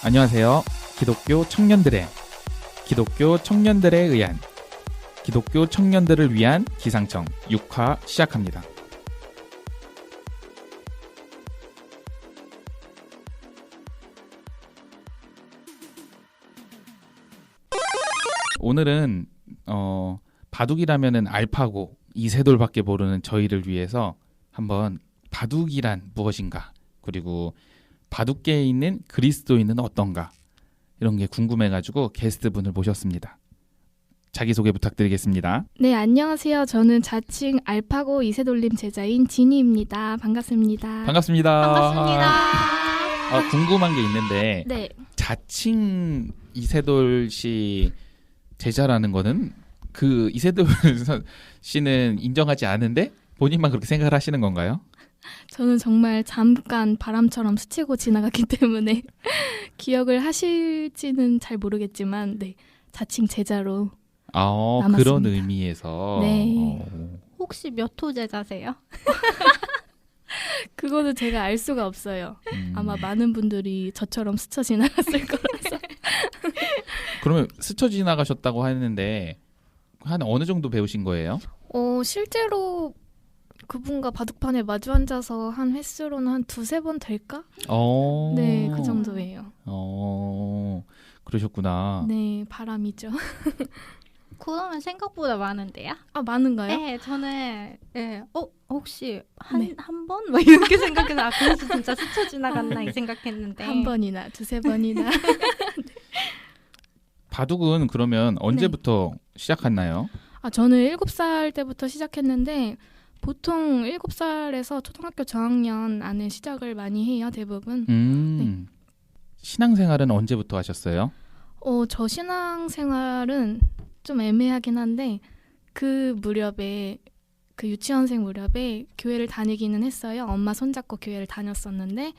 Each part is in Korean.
안녕하세요. 기독교 청년들에 의한 기독교 청년들을 위한 기상청 6화 시작합니다. 오늘은 바둑이라면은 알파고 이세돌밖에 모르는 저희를 위해서 한번 바둑이란 무엇인가, 그리고 바둑계에 있는 그리스도인은 어떤가, 이런 게 궁금해가지고 게스트분을 모셨습니다. 자기소개 부탁드리겠습니다. 네, 안녕하세요. 저는 자칭 알파고 이세돌님 제자인 지니입니다. 반갑습니다. 반갑습니다. 궁금한 게 있는데, 네. 자칭 이세돌 씨 제자라는 거는 그 이세돌 씨는 인정하지 않은데 본인만 그렇게 생각을 하시는 건가요? 저는 정말 잠깐 바람처럼 스치고 지나갔기 때문에 기억을 하실지는 잘 모르겠지만, 네, 자칭 제자로 남았습니다. 그런 의미에서. 네. 혹시 몇 호 제자세요? 그거는 제가 알 수가 없어요. 아마 많은 분들이 저처럼 스쳐 지나갔을 거라서. 그러면 스쳐 지나가셨다고 하는데 한 어느 정도 배우신 거예요? 실제로 그분과 바둑판에 마주 앉아서 한 횟수로는 한 2-3번 될까? 네, 그 정도예요. 그러셨구나. 네, 바람이죠. 그러면 생각보다 많은데요? 많은가요? 네, 저는 혹시 한 번? 뭐 이렇게 생각해서 그래서 진짜 스쳐 지나갔나 이 생각했는데. 한 번이나 2-3번이나. 바둑은 그러면 언제부터 시작했나요? 저는 7살 때부터 시작했는데 보통 7살에서 초등학교 저학년 안에 시작을 많이 해요, 대부분. 네. 신앙생활은 언제부터 하셨어요? 저 신앙생활은 좀 애매하긴 한데 그 무렵에, 그 유치원생 무렵에 교회를 다니기는 했어요. 엄마 손잡고 교회를 다녔었는데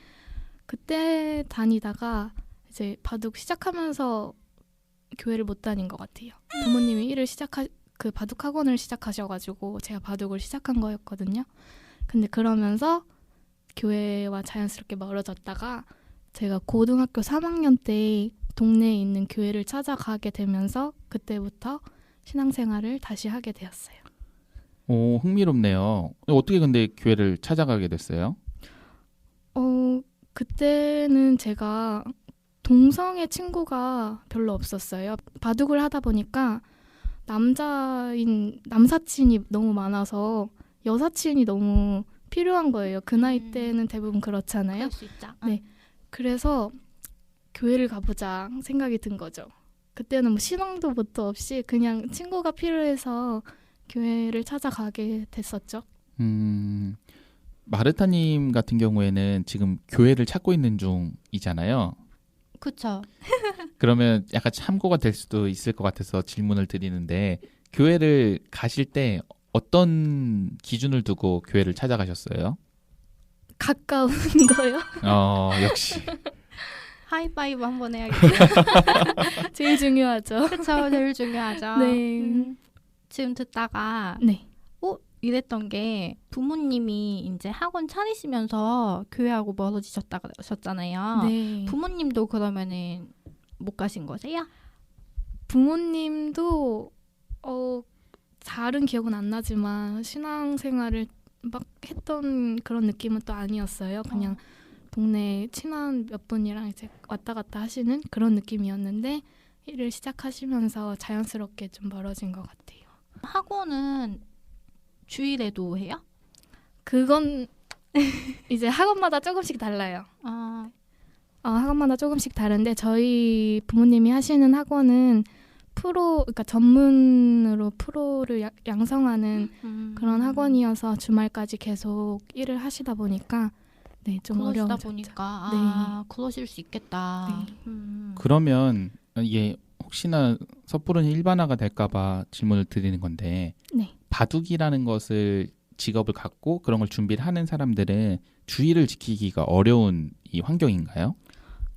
그때 다니다가 이제 바둑 시작하면서 교회를 못 다닌 것 같아요. 부모님이 그 바둑 학원을 시작하셔가지고 제가 바둑을 시작한 거였거든요. 근데 그러면서 교회와 자연스럽게 멀어졌다가 제가 고등학교 3학년 때 동네에 있는 교회를 찾아가게 되면서 그때부터 신앙생활을 다시 하게 되었어요. 흥미롭네요. 어떻게 근데 교회를 찾아가게 됐어요? 그때는 제가 동성애 친구가 별로 없었어요. 바둑을 하다 보니까 남사친이 너무 많아서 여사친이 너무 필요한 거예요. 그 나이 때는 대부분 그렇잖아요. 그럴 수 있죠. 네, 그래서 교회를 가보자 생각이 든 거죠. 그때는 뭐 신앙도 뭣도 없이 그냥 친구가 필요해서 교회를 찾아가게 됐었죠. 마르타님 같은 경우에는 지금 교회를 찾고 있는 중이잖아요. 그렇죠. 그러면 약간 참고가 될 수도 있을 것 같아서 질문을 드리는데, 교회를 가실 때 어떤 기준을 두고 교회를 찾아가셨어요? 가까운 거요? 역시. 하이파이브 한번 해야겠네요. 제일 중요하죠. 그렇죠. 제일 중요하죠. 네. 지금 듣다가 네. 이랬던 게, 부모님이 이제 학원 차리시면서 교회하고 멀어지셨잖아요. 네. 부모님도 그러면은 못 가신 거세요? 부모님도 잘은 기억은 안 나지만 신앙생활을 막 했던 그런 느낌은 또 아니었어요. 그냥 동네 친한 몇 분이랑 이제 왔다 갔다 하시는 그런 느낌이었는데 일을 시작하시면서 자연스럽게 좀 멀어진 것 같아요. 학원은 주일에도 해요? 그건 이제 학원마다 조금씩 달라요. 학원마다 조금씩 다른데 저희 부모님이 하시는 학원은 그러니까 전문으로 프로를 양성하는 그런 학원이어서 주말까지 계속 일을 하시다 보니까 좀 어려워졌죠. 그러시다 보니까 그러실 수 있겠다. 네. 그러면 이게 혹시나 섣부른 일반화가 될까봐 질문을 드리는 건데, 네. 바둑이라는 것을 직업을 갖고 그런 걸 준비를 하는 사람들은 주의를 지키기가 어려운 이 환경인가요?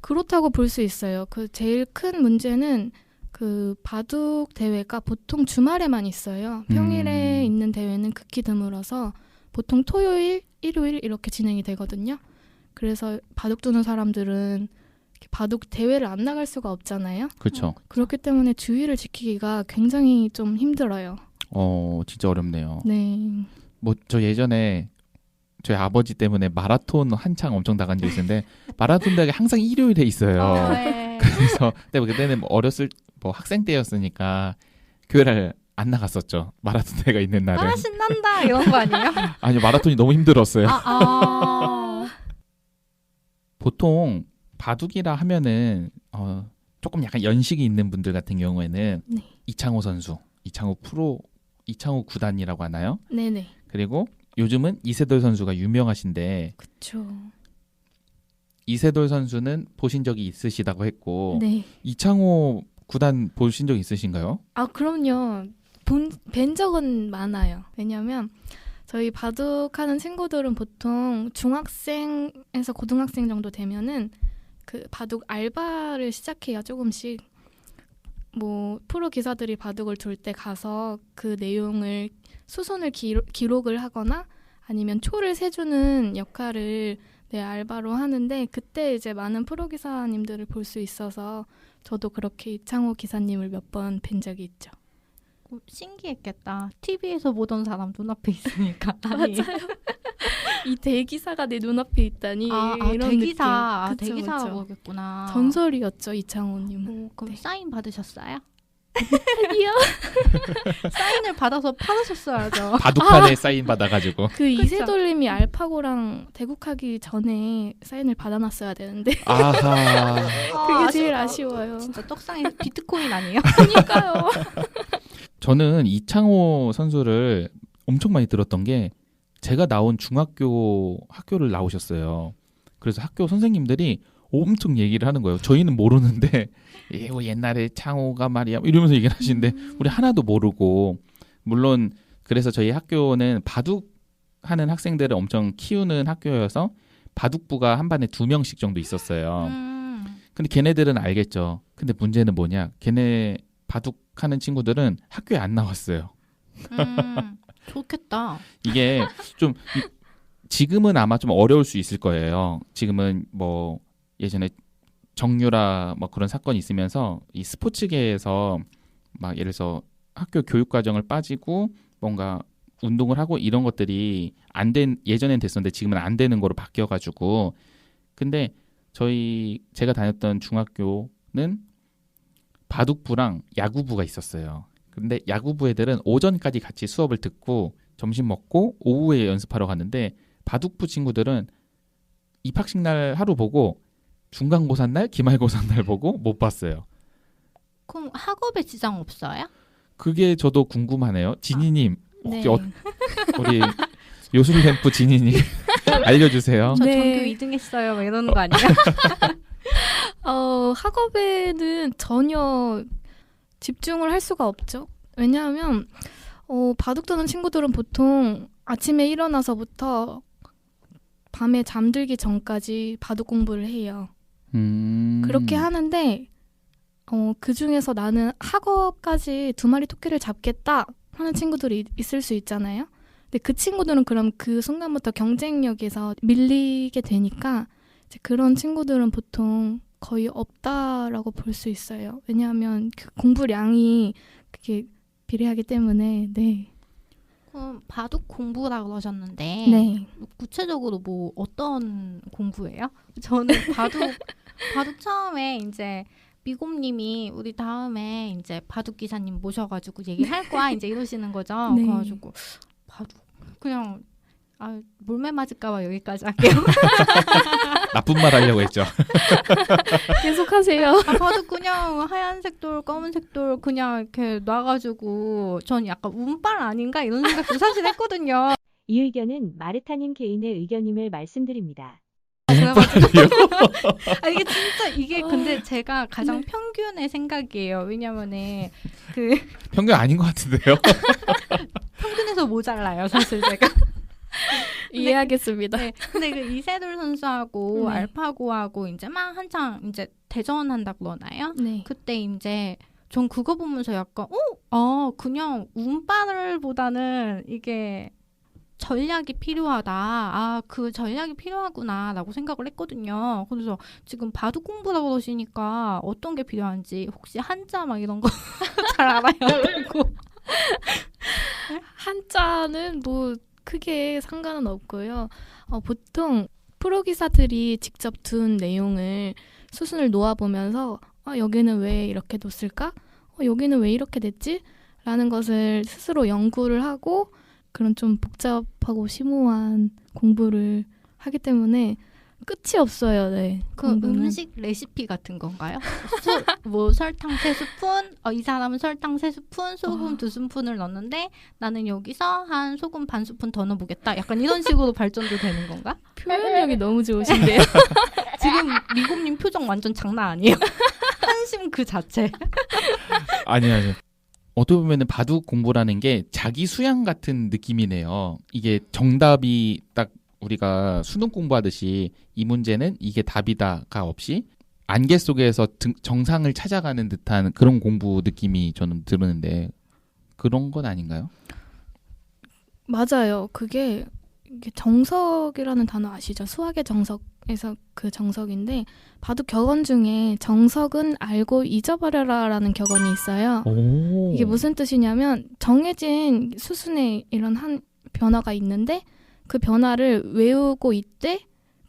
그렇다고 볼 수 있어요. 그 제일 큰 문제는 그 바둑 대회가 보통 주말에만 있어요. 평일에 있는 대회는 극히 드물어서 보통 토요일, 일요일 이렇게 진행이 되거든요. 그래서 바둑 두는 사람들은 바둑 대회를 안 나갈 수가 없잖아요. 그렇죠. 그렇기 때문에 주의를 지키기가 굉장히 좀 힘들어요. 진짜 어렵네요. 네. 뭐 저 예전에 저희 아버지 때문에 마라톤 한창 엄청 나간 적이 있는데 마라톤 대회가 항상 일요일에 있어요. 네. 그래서 그때는 뭐 어렸을 뭐 학생 때였으니까 교회를 안 나갔었죠. 마라톤 대회가 있는 날은. 아 신난다 이런 거 아니에요? 아니요, 마라톤이 너무 힘들었어요. 보통 바둑이라 하면은 조금 약간 연식이 있는 분들 같은 경우에는 네. 이창호 선수, 이창호 구단이라고 하나요? 네네. 그리고 요즘은 이세돌 선수가 유명하신데 그쵸. 이세돌 선수는 보신 적이 있으시다고 했고 네. 이창호 구단 보신 적 있으신가요? 아 그럼요. 뵌 적은 많아요. 왜냐면 저희 바둑하는 친구들은 보통 중학생에서 고등학생 정도 되면은 그 바둑 알바를 시작해요. 조금씩. 뭐 프로 기사들이 바둑을 둘 때 가서 그 내용을 수선을 기록을 하거나 아니면 초를 세주는 역할을 알바로 하는데 그때 이제 많은 프로 기사님들을 볼 수 있어서 저도 그렇게 이창호 기사님을 몇 번 뵌 적이 있죠. 신기했겠다. TV에서 보던 사람 눈앞에 있으니까. 맞아요. 이 대기사가 내 눈앞에 있다니 이런 대기사. 느낌. 그쵸, 대기사가 그쵸. 뭐겠구나. 전설이었죠 이창호님은. 그럼 네. 사인 받으셨어요? 아니요. 사인을 받아서 팔으셨어야죠. 바둑판에 사인 받아가지고. 그 이세돌님이 알파고랑 대국하기 전에 사인을 받아놨어야 되는데 아하. 그게 제일 아쉬워요. 진짜 떡상이 비트코인 아니에요? 그러니까요. 저는 이창호 선수를 엄청 많이 들었던 게 제가 나온 학교를 나오셨어요. 그래서 학교 선생님들이 엄청 얘기를 하는 거예요. 저희는 모르는데 옛날에 창호가 말이야 이러면서 얘기를 하시는데 우리 하나도 모르고 근데 그래서 저희 학교는 바둑하는 학생들을 엄청 키우는 학교여서 바둑부가 한 반에 2명씩 정도 있었어요. 근데 걔네들은 알겠죠. 근데 문제는 뭐냐? 걔네 바둑하는 친구들은 학교에 안 나왔어요. 좋겠다. 이게 좀 지금은 아마 좀 어려울 수 있을 거예요. 지금은 뭐 예전에 정유라 뭐 그런 사건이 있으면서 이 스포츠계에서 막 예를 들어서 학교 교육 과정을 빠지고 뭔가 운동을 하고 이런 것들이 예전엔 됐었는데 지금은 안 되는 거로 바뀌어가지고 근데 제가 다녔던 중학교는 바둑부랑 야구부가 있었어요. 근데 야구부 애들은 오전까지 같이 수업을 듣고 점심 먹고 오후에 연습하러 갔는데 바둑부 친구들은 입학식 날 하루 보고 중간고사 날, 기말고사 날 보고 못 봤어요. 그럼 학업에 지장 없어요? 그게 저도 궁금하네요. 진희님, 네. 우리 요술 캠프 진희님 알려주세요. 저 네. 전교 2등 했어요. 막 이러는 거 아니에요? 학업에는 전혀 집중을 할 수가 없죠. 왜냐하면 바둑 두는 친구들은 보통 아침에 일어나서부터 밤에 잠들기 전까지 바둑 공부를 해요. 그렇게 하는데 그 중에서 나는 학업까지 2마리 토끼를 잡겠다 하는 친구들이 있을 수 있잖아요. 근데 그 친구들은 그럼 그 순간부터 경쟁력에서 밀리게 되니까 이제 그런 친구들은 보통 거의 없다라고 볼 수 있어요. 왜냐하면 그 공부량이 그게 비례하기 때문에 네. 그럼 바둑 공부라고 그러셨는데 네. 구체적으로 뭐 어떤 공부예요? 저는 바둑 처음에 이제 미곰님이 우리 다음에 이제 바둑 기사님 모셔가지고 얘기할 거야 이제 이러시는 거죠. 네. 그래가지고 바둑 그냥 몰매 맞을까봐 여기까지 할게요. 나쁜 말 하려고 했죠. 계속하세요. 바둑 그냥 하얀색 돌, 검은색 돌 그냥 이렇게 놔가지고 전 약간 운빨 아닌가 이런 생각도 사실 했거든요. 이 의견은 마르타님 개인의 의견임을 말씀드립니다. 이게 진짜 이게 근데 제가 가장 평균의 생각이에요. 왜냐면은 평균 아닌 것 같은데요. 평균에서 모자라요, 사실 제가. 이해하겠습니다. 네, 근데 그 이세돌 선수하고 네. 알파고하고 이제 막 한창 이제 대전한다 그러나요? 네. 그때 이제 전 그거 보면서 약간 그냥 운빨보다는 이게 전략이 필요하다. 아, 그 전략이 필요하구나라고 생각을 했거든요. 그래서 지금 바둑 공부라고 그러시니까 어떤 게 필요한지 혹시 한자 막 이런 거 잘 알아요? 그리고 한자는 뭐 크게 상관은 없고요. 보통 프로 기사들이 직접 둔 내용을 수순을 놓아보면서 여기는 왜 이렇게 뒀을까? 여기는 왜 이렇게 됐지? 라는 것을 스스로 연구를 하고 그런 좀 복잡하고 심오한 공부를 하기 때문에 끝이 없어요. 네. 그 공부는. 음식 레시피 같은 건가요? 뭐 설탕 3스푼, 이 사람은 설탕 3스푼, 소금 2스푼을 넣는데 나는 여기서 한 소금 반 스푼 더 넣어보겠다. 약간 이런 식으로 발전도 되는 건가? 표현력이 너무 좋으신데요. 지금 미곰님 표정 완전 장난 아니에요. 한심 그 자체. 아니요. 어떻게 보면은 바둑 공부라는 게 자기 수양 같은 느낌이네요. 이게 정답이 딱 우리가 수능 공부하듯이 이 문제는 이게 답이다가 없이 안개 속에서 정상을 찾아가는 듯한 그런 공부 느낌이 저는 드는데 그런 건 아닌가요? 맞아요. 그게 이게 정석이라는 단어 아시죠? 수학의 정석에서 그 정석인데 바둑 격언 중에 정석은 알고 잊어버려라라는 격언이 있어요. 오. 이게 무슨 뜻이냐면 정해진 수순에 이런 한 변화가 있는데 그 변화를 외우고 있되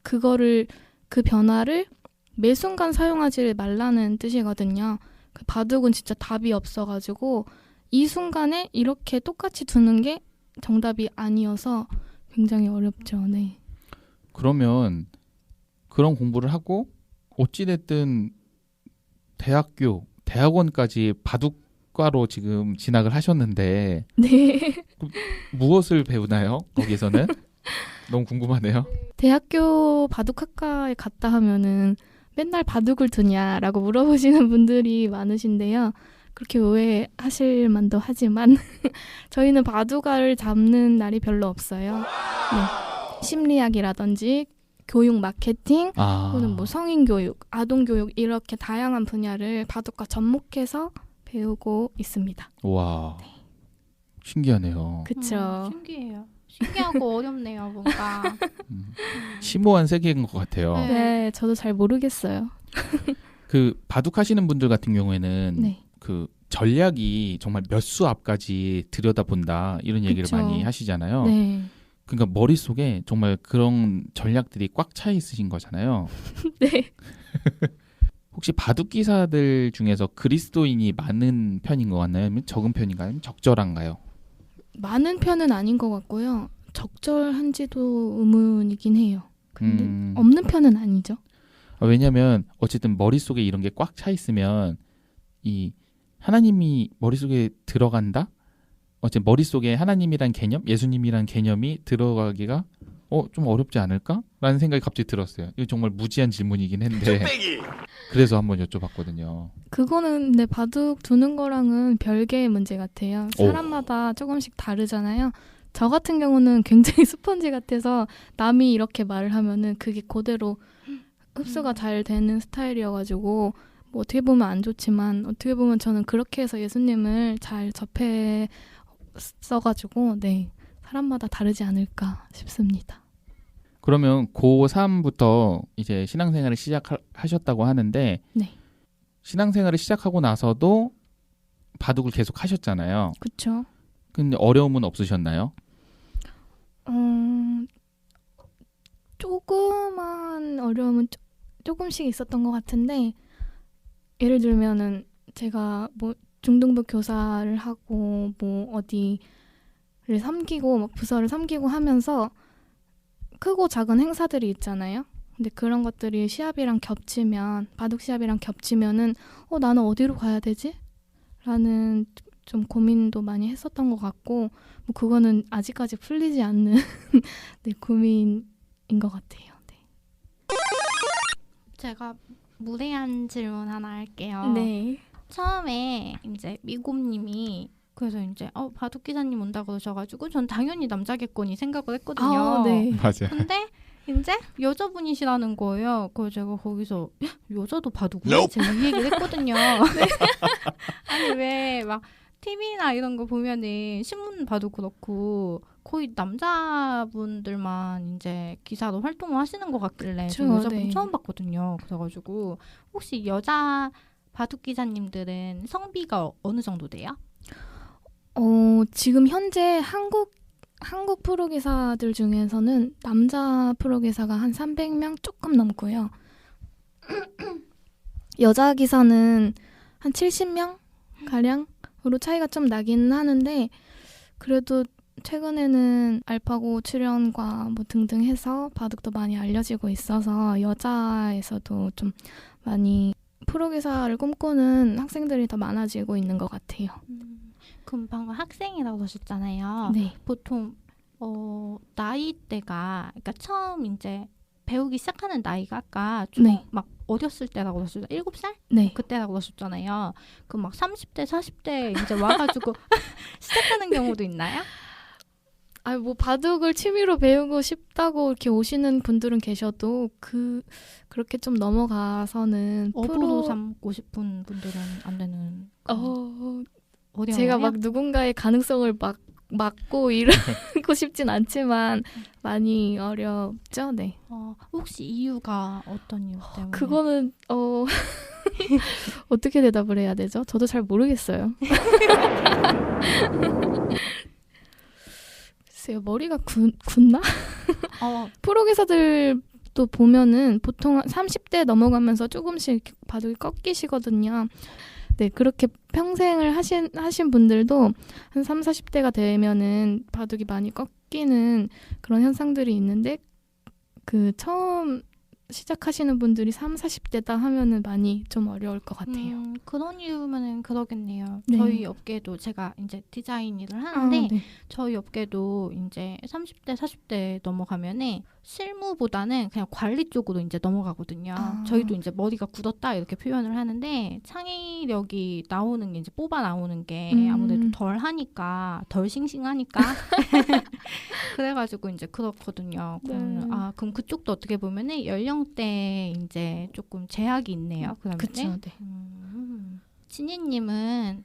그 변화를 매 순간 사용하지 말라는 뜻이거든요. 그 바둑은 진짜 답이 없어가지고 이 순간에 이렇게 똑같이 두는 게 정답이 아니어서 굉장히 어렵죠. 네. 그러면 그런 공부를 하고 어찌됐든 대학원까지 바둑과로 지금 진학을 하셨는데 네. 무엇을 배우나요? 거기서는? 너무 궁금하네요. 대학교 바둑학과에 갔다 하면은 맨날 바둑을 두냐라고 물어보시는 분들이 많으신데요. 그렇게 오해하실 만도 하지만 저희는 바둑알을 잡는 날이 별로 없어요. 네. 심리학이라든지 교육 마케팅 또는 뭐 성인 교육, 아동 교육 이렇게 다양한 분야를 바둑과 접목해서 배우고 있습니다. 와, 신기하네요. 그렇죠. 신기해요. 신기하고 어렵네요, 뭔가. 심오한 세계인 것 같아요. 네. 네, 저도 잘 모르겠어요. 그 바둑 하시는 분들 같은 경우에는 네. 그 전략이 정말 몇 수 앞까지 들여다본다 이런 얘기를 그쵸. 많이 하시잖아요. 네. 그러니까 머릿속에 정말 그런 전략들이 꽉 차 있으신 거잖아요. 네. 혹시 바둑 기사들 중에서 그리스도인이 많은 편인 것 같나요? 아니면 적은 편인가요? 아니면 적절한가요? 많은 편은 아닌 것 같고요. 적절한지도 의문이긴 해요. 근데 없는 편은 아니죠. 왜냐하면 어쨌든 머릿속에 이런 게 꽉 차 있으면 이 하나님이 머릿속에 들어간다? 어쨌든 머릿속에 하나님이란 개념, 예수님이란 개념이 들어가기가 좀 어렵지 않을까? 라는 생각이 갑자기 들었어요. 이거 정말 무지한 질문이긴 한데 그래서 한번 여쭤봤거든요. 그거는 근데 바둑 두는 거랑은 별개의 문제 같아요. 사람마다 조금씩 다르잖아요. 저 같은 경우는 굉장히 스펀지 같아서 남이 이렇게 말을 하면은 그게 그대로 흡수가 잘 되는 스타일이어가지고 뭐 어떻게 보면 안 좋지만 어떻게 보면 저는 그렇게 해서 예수님을 잘 접했어가지고 네, 사람마다 다르지 않을까 싶습니다. 그러면 고3부터 이제 신앙생활을 시작하셨다고 하는데 네. 신앙생활을 시작하고 나서도 바둑을 계속 하셨잖아요. 그렇죠. 근데 어려움은 없으셨나요? 조그만 어려움은 조금씩 있었던 것 같은데 예를 들면은 제가 뭐 중등부 교사를 하고 뭐 어디를 섬기고 막 부서를 섬기고 하면서 크고 작은 행사들이 있잖아요. 근데 그런 것들이 시합이랑 겹치면 바둑 시합이랑 겹치면은 나는 어디로 가야 되지? 라는 좀 고민도 많이 했었던 것 같고 뭐 그거는 아직까지 풀리지 않는 네, 고민인 것 같아요. 네. 제가 무례한 질문 하나 할게요. 네. 처음에 이제 미곰님이 그래서 이제 바둑 기사님 온다 그러셔가지고 전 당연히 남자겠거니 생각을 했거든요. 네. 맞아요. 근데 이제 여자분이시라는 거예요. 그래서 제가 거기서 여자도 바둑을 제가 이 얘기를 했거든요. 아니 왜 막 TV나 이런 거 보면은 신문 봐도 그렇고 거의 남자분들만 이제 기사로 활동을 하시는 것 같길래 그쵸, 저 여자분 네. 처음 봤거든요. 그래가지고 혹시 여자 바둑 기사님들은 성비가 어느 정도 돼요? 지금 현재 한국 프로 기사들 중에서는 남자 프로 기사가 한 300명 조금 넘고요. 여자 기사는 한 70명 가량으로 차이가 좀 나긴 하는데 그래도 최근에는 알파고 출연과 뭐 등등 해서 바둑도 많이 알려지고 있어서 여자에서도 좀 많이 프로 기사를 꿈꾸는 학생들이 더 많아지고 있는 것 같아요. 그럼 방금 학생이라고 하셨잖아요. 네. 보통 나이대가 그러니까 처음 이제 배우기 시작하는 나이가 아까 좀 네. 막 어렸을 때라고 하셨잖아요. 7살? 네. 그때라고 하셨잖아요. 그럼 막 30대, 40대 이제 와가지고 시작하는 경우도 있나요? 뭐 바둑을 취미로 배우고 싶다고 이렇게 오시는 분들은 계셔도 그렇게 좀 넘어가서는 업으로 삼고 싶은 분들은 안 되는. 어려워요? 제가 막 누군가의 가능성을 막고 이러고 싶진 않지만 많이 어렵죠. 네. 혹시 이유가 어떤 이유 때문에? 그거는 어떻게 대답을 해야 되죠? 저도 잘 모르겠어요. 글쎄요, 머리가 굳나? 프로 기사들도 보면은 보통 30대 넘어가면서 조금씩 이렇게 바둑이 꺾이시거든요. 네, 그렇게 평생을 하신 분들도 한 3, 40대가 되면은 바둑이 많이 꺾이는 그런 현상들이 있는데 처음 시작하시는 분들이 3, 40대다 하면은 많이 좀 어려울 것 같아요. 그런 이유면은 그러겠네요. 네. 저희 업계도 제가 이제 디자인 일을 하는데 네. 저희 업계도 이제 30대, 40대 넘어가면은 실무보다는 그냥 관리 쪽으로 이제 넘어가거든요. 저희도 이제 머리가 굳었다 이렇게 표현을 하는데 창의력이 나오는 게 이제 뽑아 나오는 게 아무래도 덜 하니까 덜 싱싱하니까 그래가지고 이제 그렇거든요. 그럼 그쪽도 어떻게 보면은 연령대 이제 조금 제약이 있네요. 그러면 그렇죠. 네. 진희님은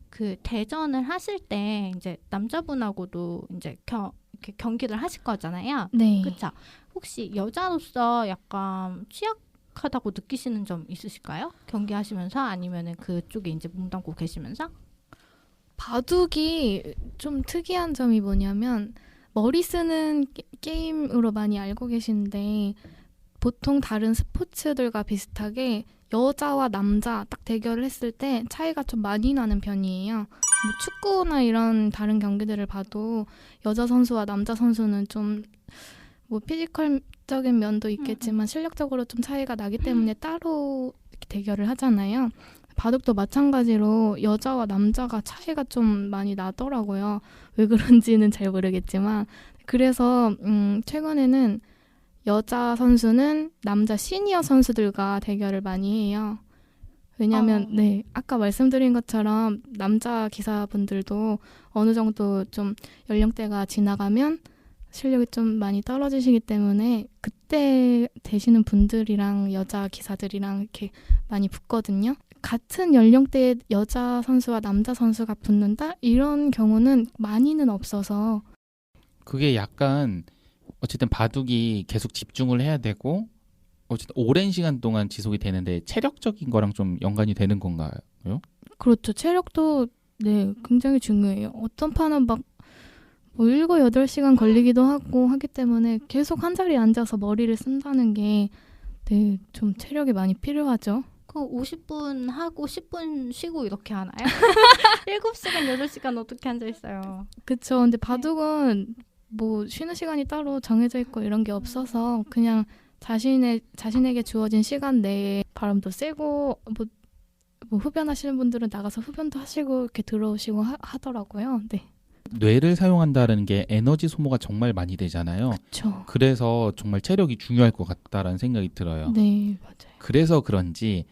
그 대전을 하실 때 이제 남자분하고도 이제 이렇게 경기를 하실 거잖아요. 네. 그렇죠. 혹시 여자로서 약간 취약하다고 느끼시는 점 있으실까요? 경기하시면서 아니면은 그쪽에 이제 몸담고 계시면서? 바둑이 좀 특이한 점이 뭐냐면 머리 쓰는 게임으로 많이 알고 계시는데 보통 다른 스포츠들과 비슷하게 여자와 남자 딱 대결을 했을 때 차이가 좀 많이 나는 편이에요. 뭐 축구나 이런 다른 경기들을 봐도 여자 선수와 남자 선수는 좀 뭐 피지컬적인 면도 있겠지만 실력적으로 좀 차이가 나기 때문에 따로 이렇게 대결을 하잖아요. 바둑도 마찬가지로 여자와 남자가 차이가 좀 많이 나더라고요. 왜 그런지는 잘 모르겠지만 그래서 최근에는 여자 선수는 남자 시니어 선수들과 대결을 많이 해요. 왜냐하면 네, 아까 말씀드린 것처럼 남자 기사분들도 어느 정도 좀 연령대가 지나가면 실력이 좀 많이 떨어지시기 때문에 그때 되시는 분들이랑 여자 기사들이랑 이렇게 많이 붙거든요. 같은 연령대의 여자 선수와 남자 선수가 붙는다? 이런 경우는 많이는 없어서 그게 약간 어쨌든 바둑이 계속 집중을 해야 되고 어쨌든 오랜 시간 동안 지속이 되는데 체력적인 거랑 좀 연관이 되는 건가요? 그렇죠. 체력도 네, 굉장히 중요해요. 어떤 판은 막 7, 8시간 걸리기도 하고 하기 때문에 계속 한 자리에 앉아서 머리를 쓴다는 게 네, 좀 체력이 많이 필요하죠. 그 50분 하고 10분 쉬고 이렇게 하나요? 7시간, 8시간 어떻게 앉아있어요? 그쵸. 근데 바둑은 뭐 쉬는 시간이 따로 정해져 있고 이런 게 없어서 그냥 자신에게 주어진 시간 내에 바람도 쐬고 뭐 흡연하시는 분들은 나가서 흡연도 하시고 이렇게 들어오시고 하더라고요. 네. 뇌를 사용한다는 게 에너지 소모가 정말 많이 되잖아요. 그렇죠. 그래서 정말 체력이 중요할 것 같다라는 생각이 들어요. 네, 맞아요. 그래서 그런지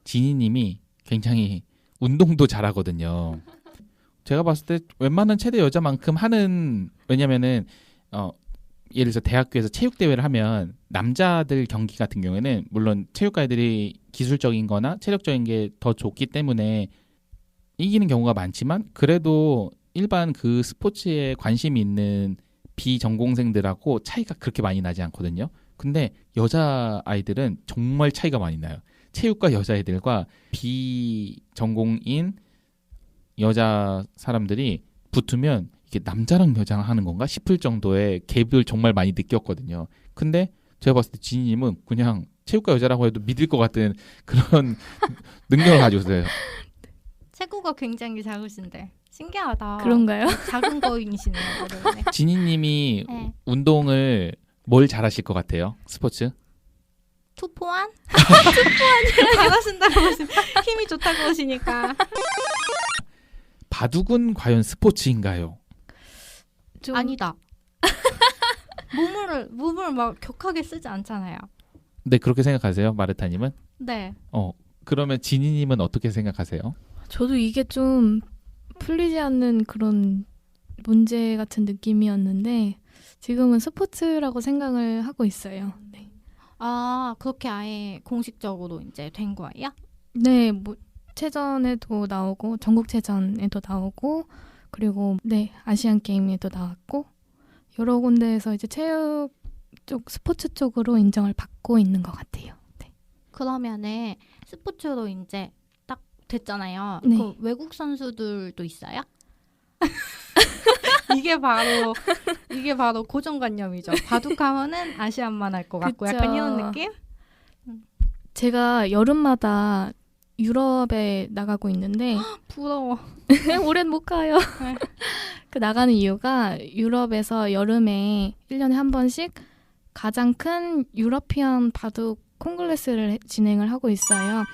지니님이 굉장히 운동도 잘하거든요. 제가 봤을 때 웬만한 체대 여자만큼 하는 왜냐면은 예를 들어서 대학교에서 체육대회를 하면 남자들 경기 같은 경우에는 물론 체육과 애들이 기술적인 거나 체력적인 게 더 좋기 때문에 이기는 경우가 많지만 그래도 일반 그 스포츠에 관심이 있는 비전공생들하고 차이가 그렇게 많이 나지 않거든요. 근데 여자 아이들은 정말 차이가 많이 나요. 체육과 여자애들과 비전공인 여자 사람들이 붙으면 이게 남자랑 여자랑 하는 건가 싶을 정도의 갭을 정말 많이 느꼈거든요. 근데 제가 봤을 때 지니님은 그냥 체육과 여자라고 해도 믿을 것 같은 그런 능력을 가지고 있어요. 체구가 굉장히 작으신데 신기하다. 그런가요? 작은 거인이시네요. 그러네. 지니님이 네. 운동을 뭘 잘하실 것 같아요? 스포츠? 투포한? 투포한이라 잘하신다고 힘이 좋다고 하시니까. 바둑은 과연 스포츠인가요? 좀 아니다. 몸을 막 격하게 쓰지 않잖아요. 네, 그렇게 생각하세요, 마르타님은? 네. 그러면 지니님은 어떻게 생각하세요? 저도 이게 좀 풀리지 않는 그런 문제 같은 느낌이었는데 지금은 스포츠라고 생각을 하고 있어요. 네, 아, 그렇게 아예 공식적으로 이제 된 거예요? 네, 뭐 체전에도 나오고 전국체전에도 나오고 그리고 네 아시안 게임에도 나왔고 여러 군데에서 이제 체육 쪽 스포츠 쪽으로 인정을 받고 있는 것 같아요. 네. 그러면은 스포츠로 이제 딱 됐잖아요. 네. 그 외국 선수들도 있어요? 이게 바로 고정관념이죠. 바둑하면은 아시안만 할 것 같고 그쵸. 약간 이런 느낌? 제가 여름마다 유럽에 나가고 있는데 부러워. 올해는 못 가요. 네. 그 나가는 이유가 유럽에서 여름에 1년에 한 번씩 가장 큰 유러피안 바둑 콩글레스를 진행을 하고 있어요.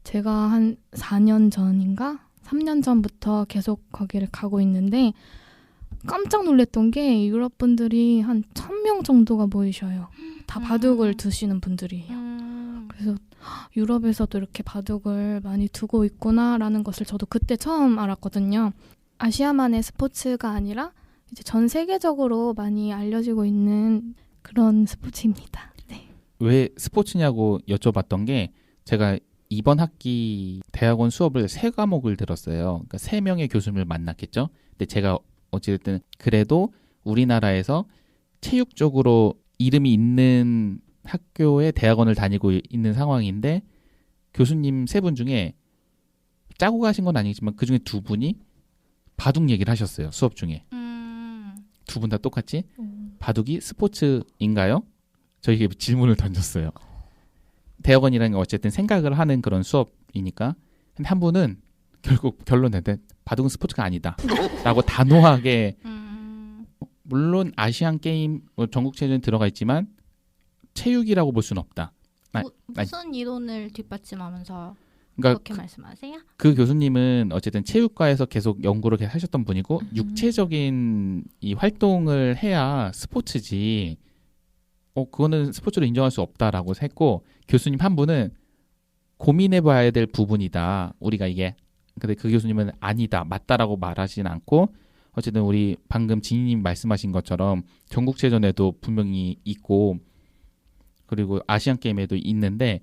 제가 한 4년 전인가? 3년 전부터 계속 거기를 가고 있는데 깜짝 놀랐던 게 유럽 분들이 한 1,000명 정도가 모이셔요. 다 바둑을 두시는 분들이에요. 그래서 유럽에서도 이렇게 바둑을 많이 두고 있구나라는 것을 저도 그때 처음 알았거든요. 아시아만의 스포츠가 아니라 이제 전 세계적으로 많이 알려지고 있는 그런 스포츠입니다. 네. 왜 스포츠냐고 여쭤봤던 게 제가 이번 학기 대학원 수업을 3과목을 들었어요. 그러니까 3명의 교수님을 만났겠죠. 근데 제가 어찌됐든 그래도 우리나라에서 체육 쪽으로 이름이 있는 학교에 대학원을 다니고 있는 상황인데 교수님 3분 중에 짜고 가신 건 아니지만 그중에 2분이 바둑 얘기를 하셨어요. 수업 중에. 2분 다 똑같이 바둑이 스포츠인가요? 저에게 질문을 던졌어요. 대학원이라는 게 어쨌든 생각을 하는 그런 수업이니까. 근데 한 분은 결국 결론 냈는데 바둑은 스포츠가 아니다 라고 단호하게 물론 아시안 게임 전국체전에 들어가 있지만 체육이라고 볼 수는 없다. 무슨 이론을 뒷받침하면서 그러니까 그렇게 말씀하세요? 그 교수님은 어쨌든 체육과에서 계속 연구를 하셨던 분이고 육체적인 이 활동을 해야 스포츠지. 그거는 스포츠로 인정할 수 없다라고 했고 교수님 한 분은 고민해봐야 될 부분이다. 우리가 이게 근데 그 교수님은 아니다, 맞다라고 말하진 않고 어쨌든 우리 방금 지니님 말씀하신 것처럼 전국체전에도 분명히 있고 그리고 아시안 게임에도 있는데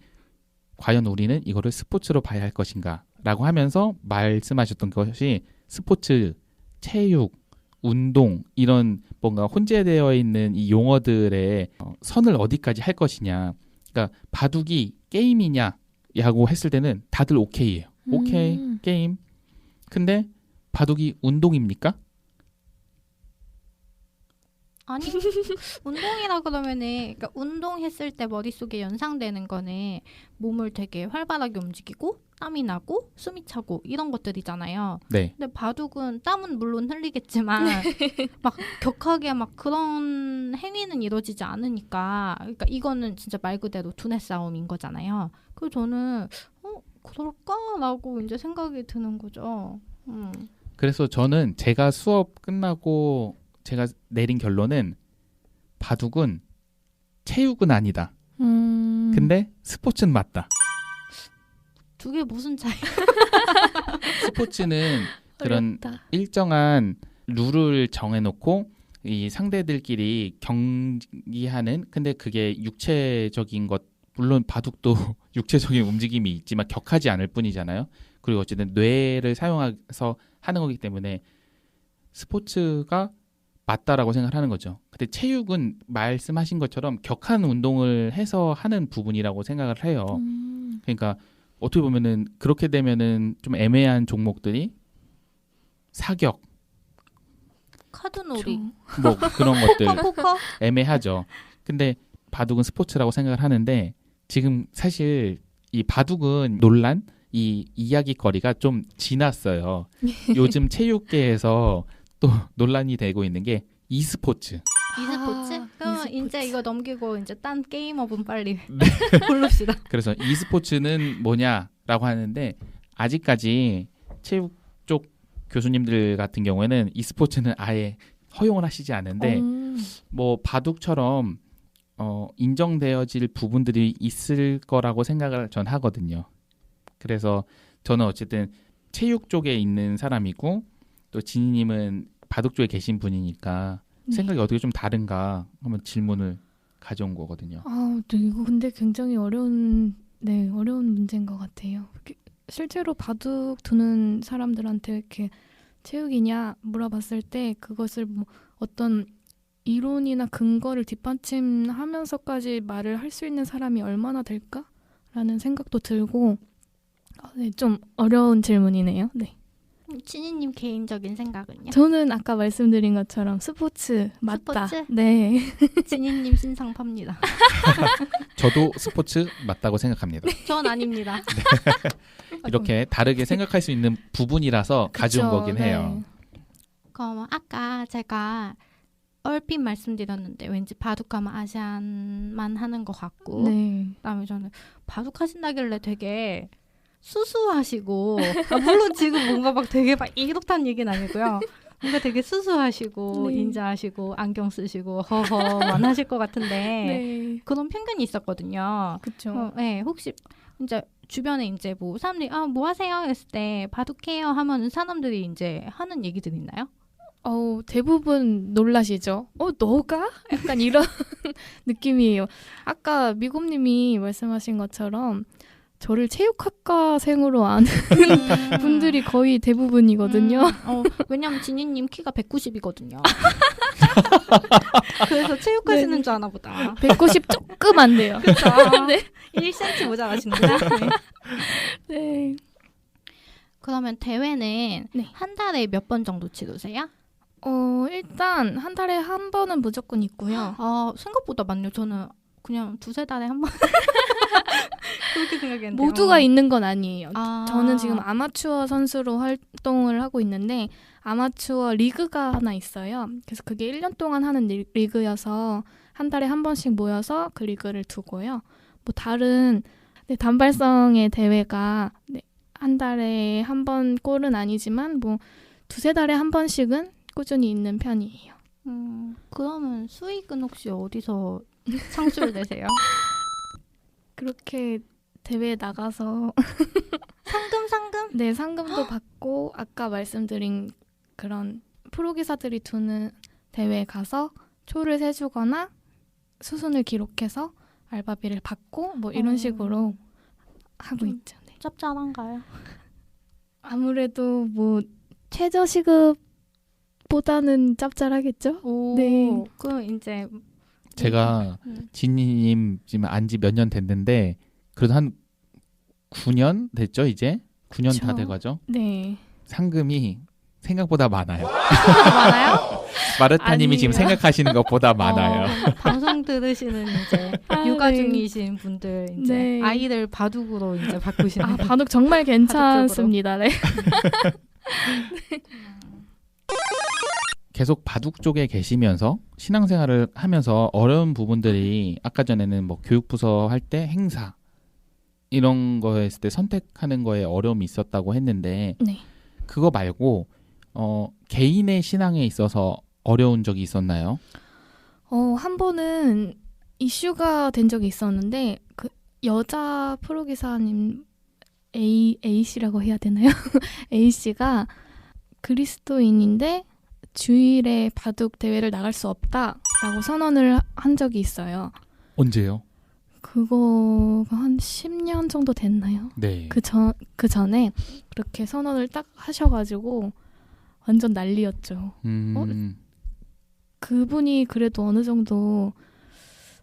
과연 우리는 이거를 스포츠로 봐야 할 것인가라고 하면서 말씀하셨던 것이 스포츠, 체육, 운동 이런 뭔가 혼재되어 있는 이 용어들의 선을 어디까지 할 것이냐. 그러니까 바둑이 게임이냐라고 했을 때는 다들 오케이예요. 오케이, 게임. 근데 바둑이 운동입니까? 아니 운동이라 그러면은 그러니까 운동했을 때 머릿속에 연상되는 거는 몸을 되게 활발하게 움직이고 땀이 나고 숨이 차고 이런 것들이잖아요. 네. 근데 바둑은 땀은 물론 흘리겠지만 막 격하게 막 그런 행위는 이루어지지 않으니까 그러니까 이거는 진짜 말 그대로 두뇌 싸움인 거잖아요. 그래서 저는 그럴까라고 이제 생각이 드는 거죠. 그래서 저는 제가 수업 끝나고 제가 내린 결론은 바둑은 체육은 아니다. 근데 스포츠는 맞다. 두 개 무슨 차이? 스포츠는 그런 어렵다. 일정한 룰을 정해놓고 이 상대들끼리 경기하는 근데 그게 육체적인 것 물론 바둑도 육체적인 움직임이 있지만 격하지 않을 뿐이잖아요. 그리고 어쨌든 뇌를 사용해서 하는 거기 때문에 스포츠가 맞다라고 생각하는 거죠. 근데 체육은 말씀하신 것처럼 격한 운동을 해서 하는 부분이라고 생각을 해요. 그러니까 어떻게 보면은 그렇게 되면은 좀 애매한 종목들이 사격, 카드놀이, 뭐 그런 것들 포커. 애매하죠. 근데 바둑은 스포츠라고 생각을 하는데 지금 사실 이 바둑은 논란, 이 이야기거리가 좀 지났어요. 요즘 체육계에서 또 논란이 되고 있는 게 e스포츠. e스포츠? 그럼 e스포츠. 이제 이거 넘기고 이제 딴 게임업은 빨리 고릅시다. 그래서 e스포츠는 뭐냐라고 하는데 아직까지 체육 쪽 교수님들 같은 경우에는 e스포츠는 아예 허용을 하시지 않는데 뭐 바둑처럼 인정되어질 부분들이 있을 거라고 생각을 전 하거든요. 그래서 저는 어쨌든 체육 쪽에 있는 사람이고 또 지니님은 바둑 쪽에 계신 분이니까 생각이 어떻게 좀 다른가 한번 질문을 가져온 거거든요. 네, 이거 근데 굉장히 어려운 문제인 것 같아요. 실제로 바둑 두는 사람들한테 이렇게 체육이냐 물어봤을 때 그것을 뭐 어떤 이론이나 근거를 뒷받침하면서까지 말을 할 수 있는 사람이 얼마나 될까라는 생각도 들고 네, 좀 어려운 질문이네요. 네. 진희님 개인적인 생각은요? 저는 아까 말씀드린 것처럼 스포츠 맞다. 스포츠? 네. 진희님 신상 팝니다. 저도 스포츠 맞다고 생각합니다. 전 아닙니다. 이렇게 다르게 생각할 수 있는 부분이라서 가져온 그쵸, 거긴 네. 해요. 그럼 아까 제가 얼핏 말씀드렸는데 왠지 바둑하면 아시안만 하는 것 같고 네. 그다음에 저는 바둑 하신다길래 되게 수수하시고 물론 지금 뭔가 막 되게 막 이렇다는 얘기는 아니고요. 뭔가 되게 수수하시고 네. 인자하시고 안경 쓰시고 허허만 하실 것 같은데 네. 그런 편견이 있었거든요. 그렇죠. 네, 혹시 이제 주변에 이제 뭐 사람들이 뭐 하세요? 했을 때 바둑해요 하면 사람들이 이제 하는 얘기들 있나요? 대부분 놀라시죠? 너가? 약간 이런 느낌이에요. 아까 미곰님이 말씀하신 것처럼 저를 체육학과생으로 아는 분들이 거의 대부분이거든요. 왜냐면 진희님 키가 190이거든요. 그래서 체육하시는 줄 아나 보다. 190 조금 안 돼요. 그렇죠. 네. 1cm 모자라시는구나. 네. 네. 그러면 대회는 네. 한 달에 몇 번 정도 치르세요? 일단 한 달에 한 번은 무조건 있고요. 생각보다 많네요. 저는 그냥 두세 달에 한 번. 그렇게 생각했는데. 모두가 있는 건 아니에요. 아. 저는 지금 아마추어 선수로 활동을 하고 있는데 아마추어 리그가 하나 있어요. 그래서 그게 1년 동안 하는 리그여서 한 달에 한 번씩 모여서 그 리그를 두고요. 뭐 다른 단발성의 대회가 한 달에 한 번 꼴은 아니지만 뭐 두세 달에 한 번씩은 꾸준히 있는 편이에요. 그러면 수익은 혹시 어디서 창출되세요? 그렇게 대회에 나가서 상금? 네, 상금도 받고 아까 말씀드린 그런 프로기사들이 두는 대회에 가서 초를 세주거나 수순을 기록해서 알바비를 받고 뭐 이런 식으로 하고 있죠. 네. 짭짤한가요? 아무래도 뭐 최저 시급보다는 짭짤하겠죠? 네. 그럼 이제 제가 진희님 지금 안지 몇 년 됐는데 그래도 한 9년 됐죠 이제? 9년 다 그쵸. 돼가죠? 네. 상금이 생각보다 많아요. 많아요? 마르타님이 지금 아니에요. 생각하시는 것보다 많아요. 방송 들으시는 이제 육아 중이신 분들 이제 네. 아이들 바둑으로 이제 바꾸시는. 바둑 정말 괜찮습니다. 네. 계속 바둑 쪽에 계시면서 신앙생활을 하면서 어려운 부분들이 아까 전에는 뭐 교육부서 할 때 행사 이런 거 했을 때 선택하는 거에 어려움이 있었다고 했는데 네. 그거 말고 개인의 신앙에 있어서 어려운 적이 있었나요? 한 번은 이슈가 된 적이 있었는데 그 여자 프로기사님 A씨라고 해야 되나요? A씨가 그리스도인인데 주일에 바둑 대회를 나갈 수 없다라고 선언을 한 적이 있어요. 언제요? 그거가 한 10년 정도 됐나요? 네. 그 전에 그렇게 선언을 딱 하셔가지고 완전 난리였죠. 그분이 그래도 어느 정도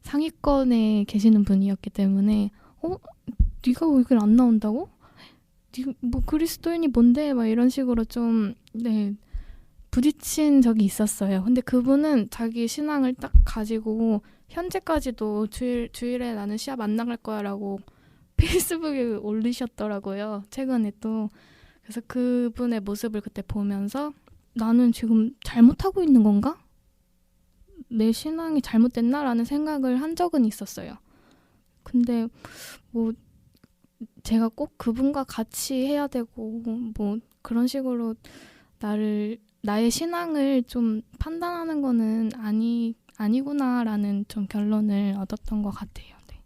상위권에 계시는 분이었기 때문에 네가 여길 안 나온다고? 뭐 그리스도인이 뭔데? 막 이런 식으로 좀 부딪힌 적이 있었어요. 근데 그분은 자기 신앙을 딱 가지고 현재까지도 주일에 나는 시합 안 나갈 거야라고 페이스북에 올리셨더라고요. 최근에 또. 그래서 그분의 모습을 그때 보면서 나는 지금 잘못하고 있는 건가? 내 신앙이 잘못됐나라는 생각을 한 적은 있었어요. 근데 뭐 제가 꼭 그분과 같이 해야 되고 뭐 그런 식으로 나의 신앙을 좀 판단하는 거는 아니구나라는 좀 결론을 얻었던 것 같아요. 네.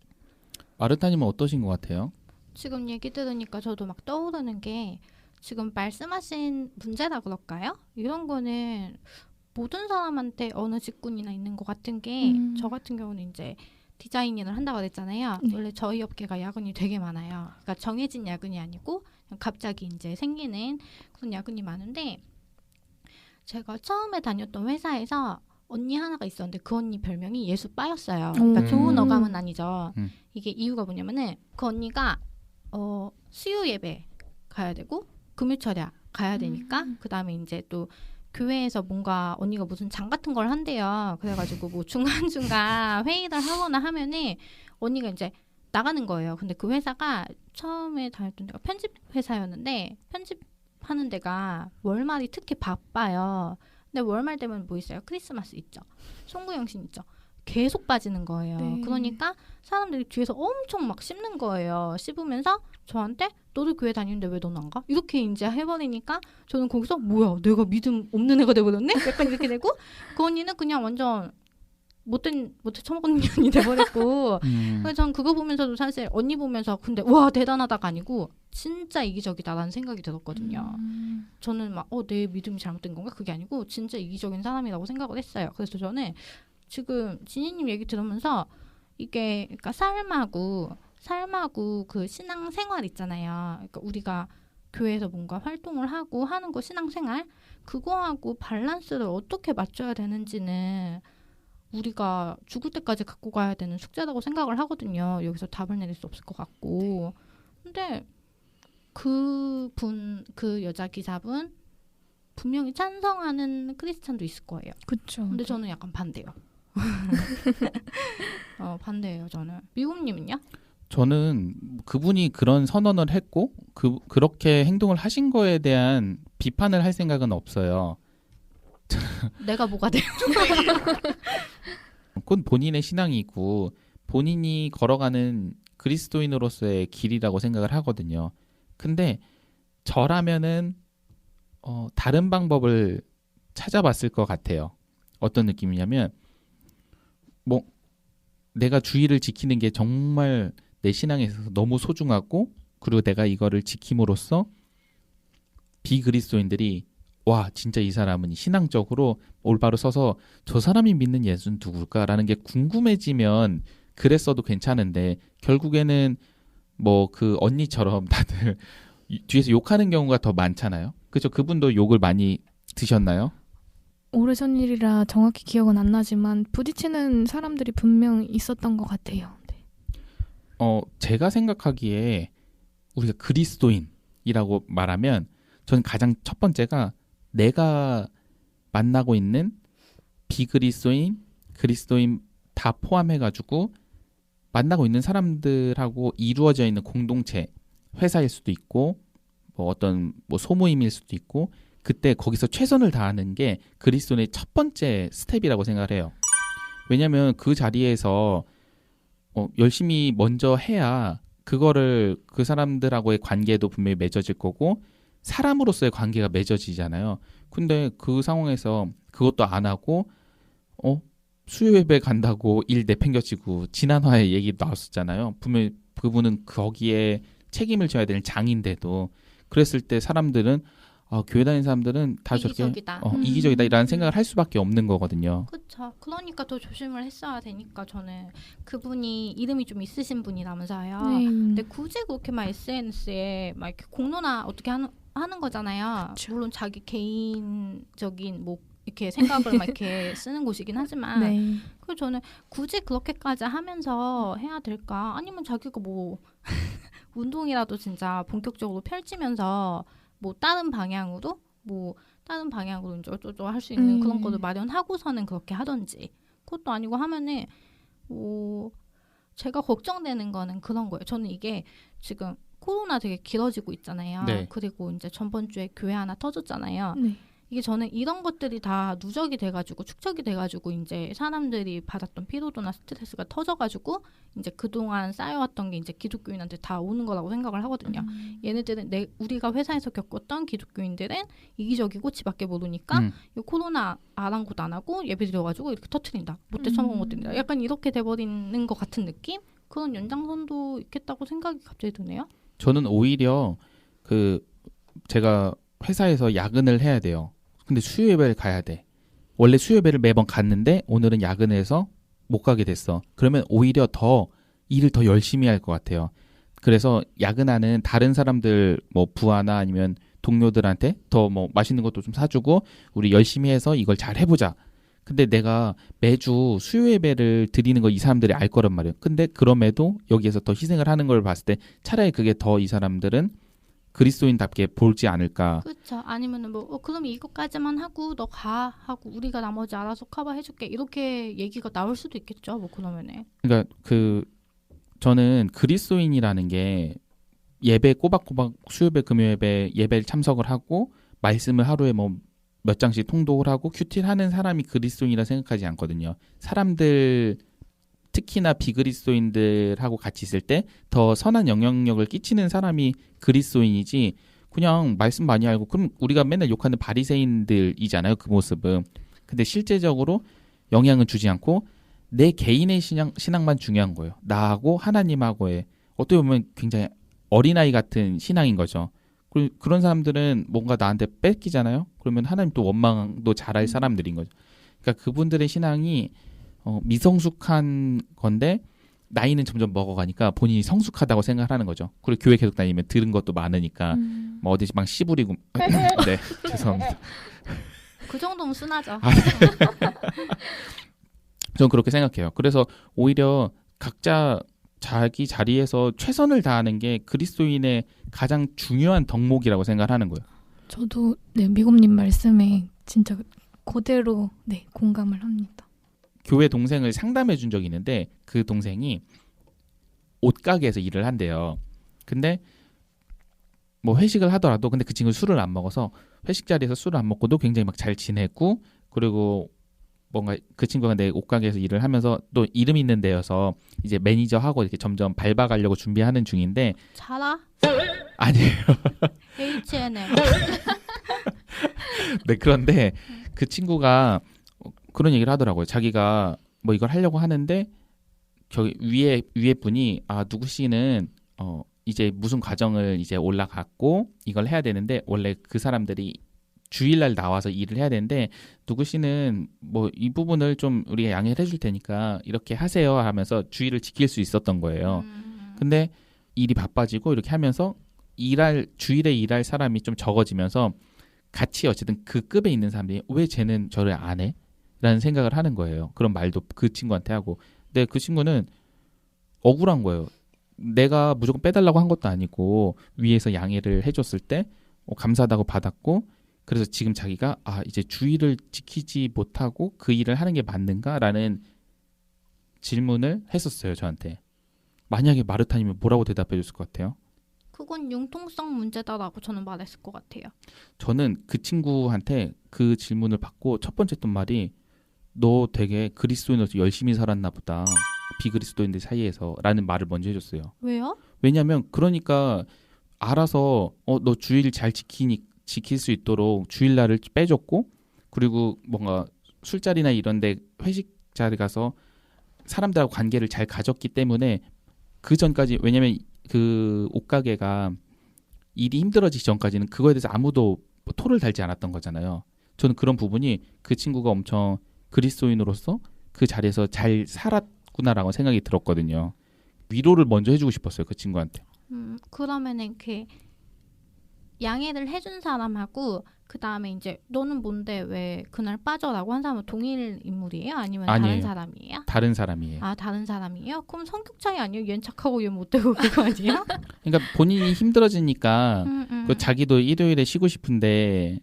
마르타님은 어떠신 것 같아요? 지금 얘기 들으니까 저도 막 떠오르는 게 지금 말씀하신 문제라 그럴까요? 이런 거는 모든 사람한테 어느 직군이나 있는 것 같은 게 저 같은 경우는 이제 디자인 일을 한다고 그랬잖아요. 네. 원래 저희 업계가 야근이 되게 많아요. 그러니까 정해진 야근이 아니고 그냥 갑자기 이제 생기는 그런 야근이 많은데 제가 처음에 다녔던 회사에서 언니 하나가 있었는데 그 언니 별명이 예수빠였어요. 그러니까 좋은 어감은 아니죠. 이게 이유가 뭐냐면은 그 언니가 수요 예배 가야 되고 금요철야 가야 되니까 그 다음에 이제 또 교회에서 뭔가 언니가 무슨 장 같은 걸 한대요. 그래가지고 뭐 중간중간 회의를 하거나 하면은 언니가 이제 나가는 거예요. 근데 그 회사가 처음에 다녔던 데가 편집 회사였는데 편집하는 데가 월말이 특히 바빠요. 근데 월말 되면 뭐 있어요? 크리스마스 있죠. 송구영신 있죠. 계속 빠지는 거예요. 네. 그러니까 사람들이 뒤에서 엄청 막 씹는 거예요. 씹으면서 저한테 너도 교회 다니는데 왜 너는 안 가? 이렇게 이제 해버리니까 저는 거기서 뭐야 내가 믿음 없는 애가 돼버렸네? 약간 이렇게 되고 그 언니는 그냥 완전 못해 처먹은 년이 돼버렸고 그래서 전 그거 보면서도 사실 언니 보면서 근데 와 대단하다가 아니고 진짜 이기적이다라는 생각이 들었거든요. 저는 막 내 믿음이 잘못된 건가? 그게 아니고 진짜 이기적인 사람이라고 생각을 했어요. 그래서 저는 지금 진희님 얘기 들으면서 이게 그러니까 삶하고 그 신앙생활 있잖아요. 그러니까 우리가 교회에서 뭔가 활동을 하고 하는 거 신앙생활 그거하고 밸런스를 어떻게 맞춰야 되는지는 우리가 죽을 때까지 갖고 가야 되는 숙제라고 생각을 하거든요. 여기서 답을 내릴 수 없을 것 같고. 근데 그 여자 기사분 분명히 찬성하는 크리스찬도 있을 거예요. 그렇죠. 근데 저는 약간 반대요. 반대예요, 저는. 미국님은요? 저는 그분이 그런 선언을 했고 그렇게 행동을 하신 거에 대한 비판을 할 생각은 없어요. 내가 뭐가 돼요? 그건 본인의 신앙이고 본인이 걸어가는 그리스도인으로서의 길이라고 생각을 하거든요. 근데 저라면은 다른 방법을 찾아봤을 것 같아요. 어떤 느낌이냐면 뭐 내가 주의를 지키는 게 정말 내 신앙에 있어서 너무 소중하고 그리고 내가 이거를 지킴으로써 비그리스도인들이 와 진짜 이 사람은 신앙적으로 올바로 서서 저 사람이 믿는 예수는 누굴까라는 게 궁금해지면 그랬어도 괜찮은데 결국에는 뭐 그 언니처럼 다들 뒤에서 욕하는 경우가 더 많잖아요. 그죠? 그분도 욕을 많이 드셨나요? 오래전 일이라 정확히 기억은 안 나지만 부딪히는 사람들이 분명 있었던 것 같아요. 네. 제가 생각하기에 우리가 그리스도인이라고 말하면 전 가장 첫 번째가 내가 만나고 있는 비그리스도인, 그리스도인 다 포함해가지고 만나고 있는 사람들하고 이루어져 있는 공동체, 회사일 수도 있고 뭐 어떤 뭐 소모임일 수도 있고 그때 거기서 최선을 다하는 게 그리스도인의 첫 번째 스텝이라고 생각을 해요. 왜냐하면 그 자리에서 열심히 먼저 해야 그거를 그 사람들하고의 관계도 분명히 맺어질 거고 사람으로서의 관계가 맺어지잖아요. 근데 그 상황에서 그것도 안 하고 수요 예배 간다고 일 내팽겨치고 지난화에 얘기 나왔었잖아요. 분명히 그분은 거기에 책임을 져야 되는 장인데도 그랬을 때 사람들은 교회 다니는 사람들은 다 이기적이다. 저렇게 이기적이다라는 생각을 할 수밖에 없는 거거든요. 그렇죠. 그러니까 더 조심을 했어야 되니까 저는 그분이 이름이 좀 있으신 분이라면서요. 네. 근데 굳이 그렇게 막 SNS에 막 이렇게 공론화 어떻게 하는 거잖아요. 그쵸. 물론 자기 개인적인 뭐 이렇게 생각을 막 이렇게 쓰는 곳이긴 하지만 네. 그래서 저는 굳이 그렇게까지 하면서 해야 될까? 아니면 자기가 뭐 운동이라도 진짜 본격적으로 펼치면서 뭐 다른 방향으로 이제 어쩌고 할 수 있는 그런 거를 마련하고서는 그렇게 하던지 그것도 아니고 하면은 뭐 제가 걱정되는 거는 그런 거예요. 저는 이게 지금 코로나 되게 길어지고 있잖아요. 네. 그리고 이제 전번 주에 교회 하나 터졌잖아요. 네. 이게 저는 이런 것들이 다 누적이 돼가지고 축적이 돼가지고 이제 사람들이 받았던 피로도나 스트레스가 터져가지고 이제 그동안 쌓여왔던 게 이제 기독교인한테 다 오는 거라고 생각을 하거든요. 얘네들은 우리가 회사에서 겪었던 기독교인들은 이기적이고 지밖에 모르니까 이 코로나 아랑곳 안 하고 예배 드려가지고 이렇게 터트린다. 못돼 처먹은 것 때린다. 약간 이렇게 돼버리는 것 같은 느낌? 그런 연장선도 있겠다고 생각이 갑자기 드네요. 저는 오히려 제가 회사에서 야근을 해야 돼요. 근데 수요 예배를 가야 돼. 원래 수요 예배를 매번 갔는데 오늘은 야근해서 못 가게 됐어. 그러면 오히려 더 일을 더 열심히 할 것 같아요. 그래서 야근하는 다른 사람들 뭐 부하나 아니면 동료들한테 더 뭐 맛있는 것도 좀 사주고 우리 열심히 해서 이걸 잘 해보자. 근데 내가 매주 수요 예배를 드리는 거 이 사람들이 알 거란 말이에요. 근데 그럼에도 여기에서 더 희생을 하는 걸 봤을 때 차라리 그게 더 이 사람들은 그리스도인답게 볼지 않을까. 그렇죠. 아니면은 뭐 그럼 이것까지만 하고 너 가 하고 우리가 나머지 알아서 커버해줄게 이렇게 얘기가 나올 수도 있겠죠. 뭐 그러면은. 그러니까 저는 그리스도인이라는 게 예배 꼬박꼬박 수요예배 금요예배 예배를 참석을 하고 말씀을 하루에 뭐 몇 장씩 통독을 하고 큐티하는 사람이 그리스도인이라 생각하지 않거든요. 사람들 특히나 비그리스도인들하고 같이 있을 때 더 선한 영향력을 끼치는 사람이 그리스도인이지 그냥 말씀 많이 알고 그럼 우리가 맨날 욕하는 바리새인들이잖아요. 그 모습은. 근데 실제적으로 영향은 주지 않고 내 개인의 신앙만 중요한 거예요. 나하고 하나님하고의 어떻게 보면 굉장히 어린아이 같은 신앙인 거죠. 그런 사람들은 뭔가 나한테 뺏기잖아요. 그러면 하나님 또 원망도 잘할 사람들인 거죠. 그러니까 그분들의 신앙이 미성숙한 건데 나이는 점점 먹어가니까 본인이 성숙하다고 생각을 하는 거죠. 그리고 교회 계속 다니면 들은 것도 많으니까 뭐 어디 막 씨부리고 네 죄송합니다. 그 정도면 순하죠. 저는 그렇게 생각해요. 그래서 오히려 각자 자기 자리에서 최선을 다하는 게 그리스도인의 가장 중요한 덕목이라고 생각을 하는 거예요. 저도 네, 미곰님 말씀에 진짜 그대로 네, 공감을 합니다. 교회 동생을 상담해 준 적이 있는데 그 동생이 옷가게에서 일을 한대요. 근데 뭐 회식을 하더라도 근데 그 친구는 술을 안 먹어서 회식 자리에서 술을 안 먹고도 굉장히 막 잘 지내고 그리고 뭔가 그 친구가 내 옷가게에서 일을 하면서 또 이름 있는 데여서 이제 매니저하고 이렇게 점점 밟아가려고 준비하는 중인데 자라? 아니에요. H&M. 네 그런데 그 친구가 그런 얘기를 하더라고요. 자기가 뭐 이걸 하려고 하는데 저기 위에 분이 누구 씨는 이제 무슨 과정을 이제 올라갔고 이걸 해야 되는데 원래 그 사람들이 주일날 나와서 일을 해야 되는데 누구 씨는 뭐 이 부분을 좀 우리가 양해를 해줄 테니까 이렇게 하세요 하면서 주일을 지킬 수 있었던 거예요. 근데 일이 바빠지고 이렇게 하면서 주일에 일할 사람이 좀 적어지면서 같이 어쨌든 그 급에 있는 사람들이 왜 쟤는 저를 안 해? 라는 생각을 하는 거예요. 그런 말도 그 친구한테 하고. 근데 그 친구는 억울한 거예요. 내가 무조건 빼달라고 한 것도 아니고 위에서 양해를 해줬을 때 감사하다고 받았고 그래서 지금 자기가 이제 주의를 지키지 못하고 그 일을 하는 게 맞는가라는 질문을 했었어요. 저한테. 만약에 마르타님은 뭐라고 대답해 줬을 것 같아요? 그건 융통성 문제다라고 저는 말했을 것 같아요. 저는 그 친구한테 그 질문을 받고 첫 번째 했던 말이 너 되게 그리스도인으로서 열심히 살았나 보다. 비그리스도인들 사이에서 라는 말을 먼저 해줬어요. 왜요? 왜냐하면 그러니까 알아서 너 주일 잘 지킬 수 있도록 주일날을 빼줬고 그리고 뭔가 술자리나 이런 데 회식 자리 가서 사람들하고 관계를 잘 가졌기 때문에 그 전까지 왜냐면 그 옷가게가 일이 힘들어지기 전까지는 그거에 대해서 아무도 토를 달지 않았던 거잖아요. 저는 그런 부분이 그 친구가 엄청 그리스도인으로서 그 자리에서 잘 살았구나라고 생각이 들었거든요. 위로를 먼저 해주고 싶었어요. 그 친구한테. 그러면은 양해를 해준 사람하고 그 다음에 이제 너는 뭔데 왜 그날 빠져라고 한 사람은 동일 인물이에요? 아니면 다른 아니에요. 사람이에요? 다른 사람이에요. 아 다른 사람이에요? 그럼 성격 차이 아니에요? 얘는 착하고 얘는 못되고 그거 아니에요? 그러니까 본인이 힘들어지니까 그 자기도 일요일에 쉬고 싶은데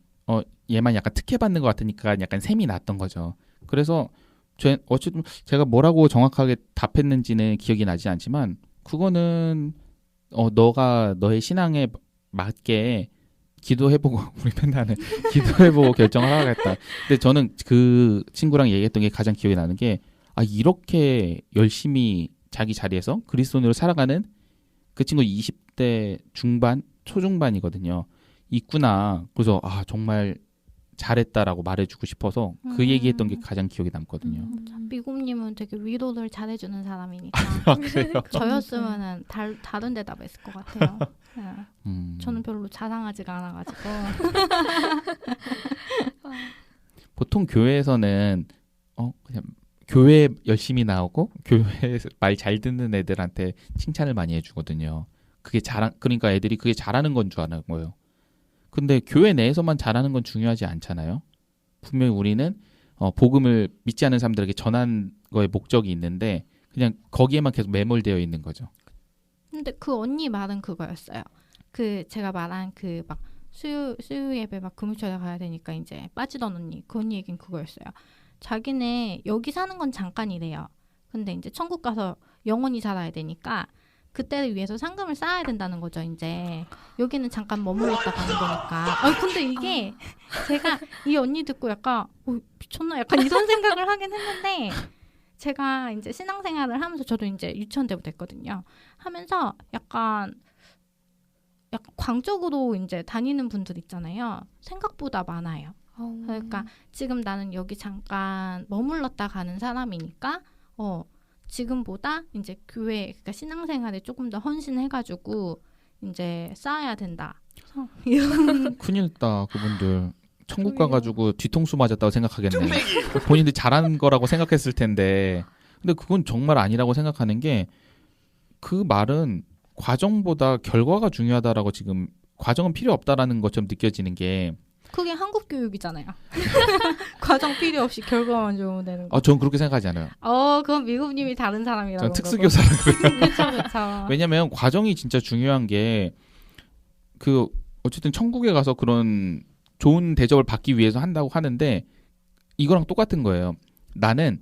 얘만 약간 특혜받는 것 같으니까 약간 셈이 났던 거죠. 그래서 어쨌든 제가 뭐라고 정확하게 답했는지는 기억이 나지 않지만 그거는 너가 너의 신앙에 맞게 기도해보고 우리 팬다는 기도해보고 결정을 하겠다. 근데 저는 그 친구랑 얘기했던 게 가장 기억이 나는 게 이렇게 열심히 자기 자리에서 그리스도인으로 살아가는 그 친구 20대 중반 초중반이거든요. 있구나. 그래서 정말 잘했다라고 말해주고 싶어서 그 얘기했던 게 가장 기억에 남거든요. 미국님은 되게 위로를 잘해주는 사람이니까 그래요? 저였으면은 다른 데다 맸을 것 같아요. 네. 저는 별로 자상하지가 않아가지고 보통 교회에서는 그냥 교회 열심히 나오고 교회에서 말 잘 듣는 애들한테 칭찬을 많이 해주거든요. 그게 그러니까 애들이 그게 잘하는 건 줄 아는 거예요. 근데 교회 내에서만 잘하는 건 중요하지 않잖아요. 분명히 우리는 복음을 믿지 않는 사람들에게 전한 거에 목적이 있는데 그냥 거기에만 계속 매몰되어 있는 거죠. 근데 그 언니 말은 그거였어요. 그 제가 말한 그 막 수요 예배 막 금요일에 가야 되니까 이제 빠지던 언니 그 언니 얘기는 그거였어요. 자기네 여기 사는 건 잠깐이래요. 근데 이제 천국 가서 영원히 살아야 되니까 그때를 위해서 상금을 쌓아야 된다는 거죠. 이제 여기는 잠깐 머물렀다 가는 거니까. 근데 이게 제가 이 언니 듣고 약간 미쳤나 약간 이런 생각을 하긴 했는데 제가 이제 신앙생활을 하면서 저도 이제 유치원 때부터 했거든요. 하면서 약간 광적으로 이제 다니는 분들 있잖아요. 생각보다 많아요. 그러니까 지금 나는 여기 잠깐 머물렀다 가는 사람이니까 지금보다 이제 교회 그러니까 신앙생활에 조금 더 헌신해가지고 이제 쌓아야 된다. 큰일 났다 그분들. 천국 가가지고 뒤통수 맞았다고 생각하겠네. 본인들이 잘하는 거라고 생각했을 텐데. 근데 그건 정말 아니라고 생각하는 게 그 말은 과정보다 결과가 중요하다라고 지금 과정은 필요 없다라는 것처럼 느껴지는 게 그게 한국 교육이잖아요. 과정 필요 없이 결과만 좋으면 되는 거. 전 그렇게 생각하지 않아요. 그건 미국님이 다른 사람이라고. 전 특수교사라 그래요. 그렇죠. 왜냐면 과정이 진짜 중요한 게 어쨌든 천국에 가서 그런 좋은 대접을 받기 위해서 한다고 하는데 이거랑 똑같은 거예요. 나는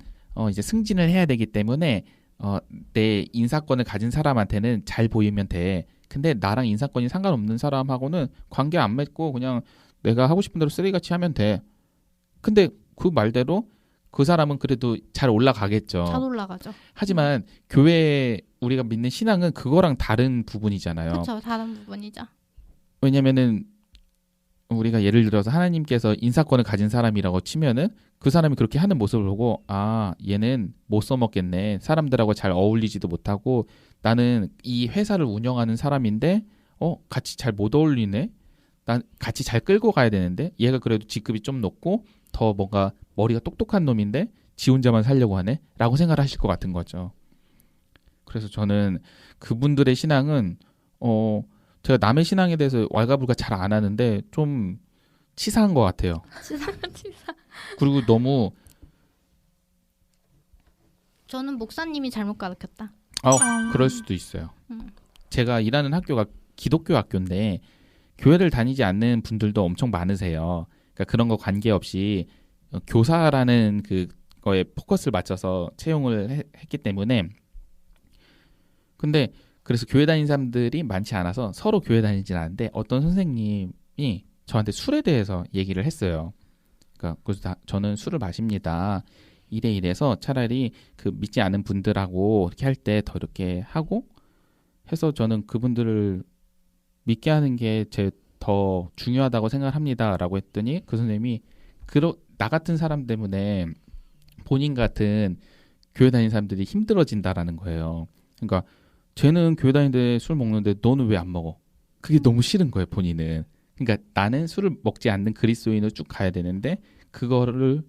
이제 승진을 해야 되기 때문에 내 인사권을 가진 사람한테는 잘 보이면 돼. 근데 나랑 인사권이 상관없는 사람하고는 관계 안 맺고 그냥 내가 하고 싶은 대로 쓰레기같이 하면 돼. 근데 그 말대로 그 사람은 그래도 잘 올라가겠죠. 잘 올라가죠. 하지만 교회 우리가 믿는 신앙은 그거랑 다른 부분이잖아요. 그렇죠. 다른 부분이죠. 왜냐면은 우리가 예를 들어서 하나님께서 인사권을 가진 사람이라고 치면은 그 사람이 그렇게 하는 모습을 보고 얘는 못 써먹겠네. 사람들하고 잘 어울리지도 못하고 나는 이 회사를 운영하는 사람인데 같이 잘 못 어울리네. 난 같이 잘 끌고 가야 되는데 얘가 그래도 직급이 좀 높고 더 뭔가 머리가 똑똑한 놈인데 지 혼자만 살려고 하네 라고 생각을 하실 것 같은 거죠. 그래서 저는 그분들의 신앙은 제가 남의 신앙에 대해서 왈가불가 잘 안 하는데 좀 치사한 것 같아요. 치사. 그리고 너무 저는 목사님이 잘못 가르쳤다. 그럴 수도 있어요. 제가 일하는 학교가 기독교 학교인데 교회를 다니지 않는 분들도 엄청 많으세요. 그러니까 그런 거 관계없이 교사라는 그거에 포커스를 맞춰서 채용을 했기 때문에 근데 그래서 교회 다니는 사람들이 많지 않아서 서로 교회 다니진 않는데 어떤 선생님이 저한테 술에 대해서 얘기를 했어요. 그래서 저는 술을 마십니다. 이래서 차라리 그 믿지 않은 분들하고 이렇게 할 때 더 이렇게 하고 해서 저는 그분들을 믿게 하는 게 더 중요하다고 생각합니다라고 했더니 그 선생님이 나 같은 사람 때문에 본인 같은 교회 다니는 사람들이 힘들어진다라는 거예요. 그러니까 쟤는 교회 다니는데 술 먹는데 너는 왜 안 먹어? 그게 너무 싫은 거예요, 본인은. 그러니까 나는 술을 먹지 않는 그리스도인으로 쭉 가야 되는데 그거를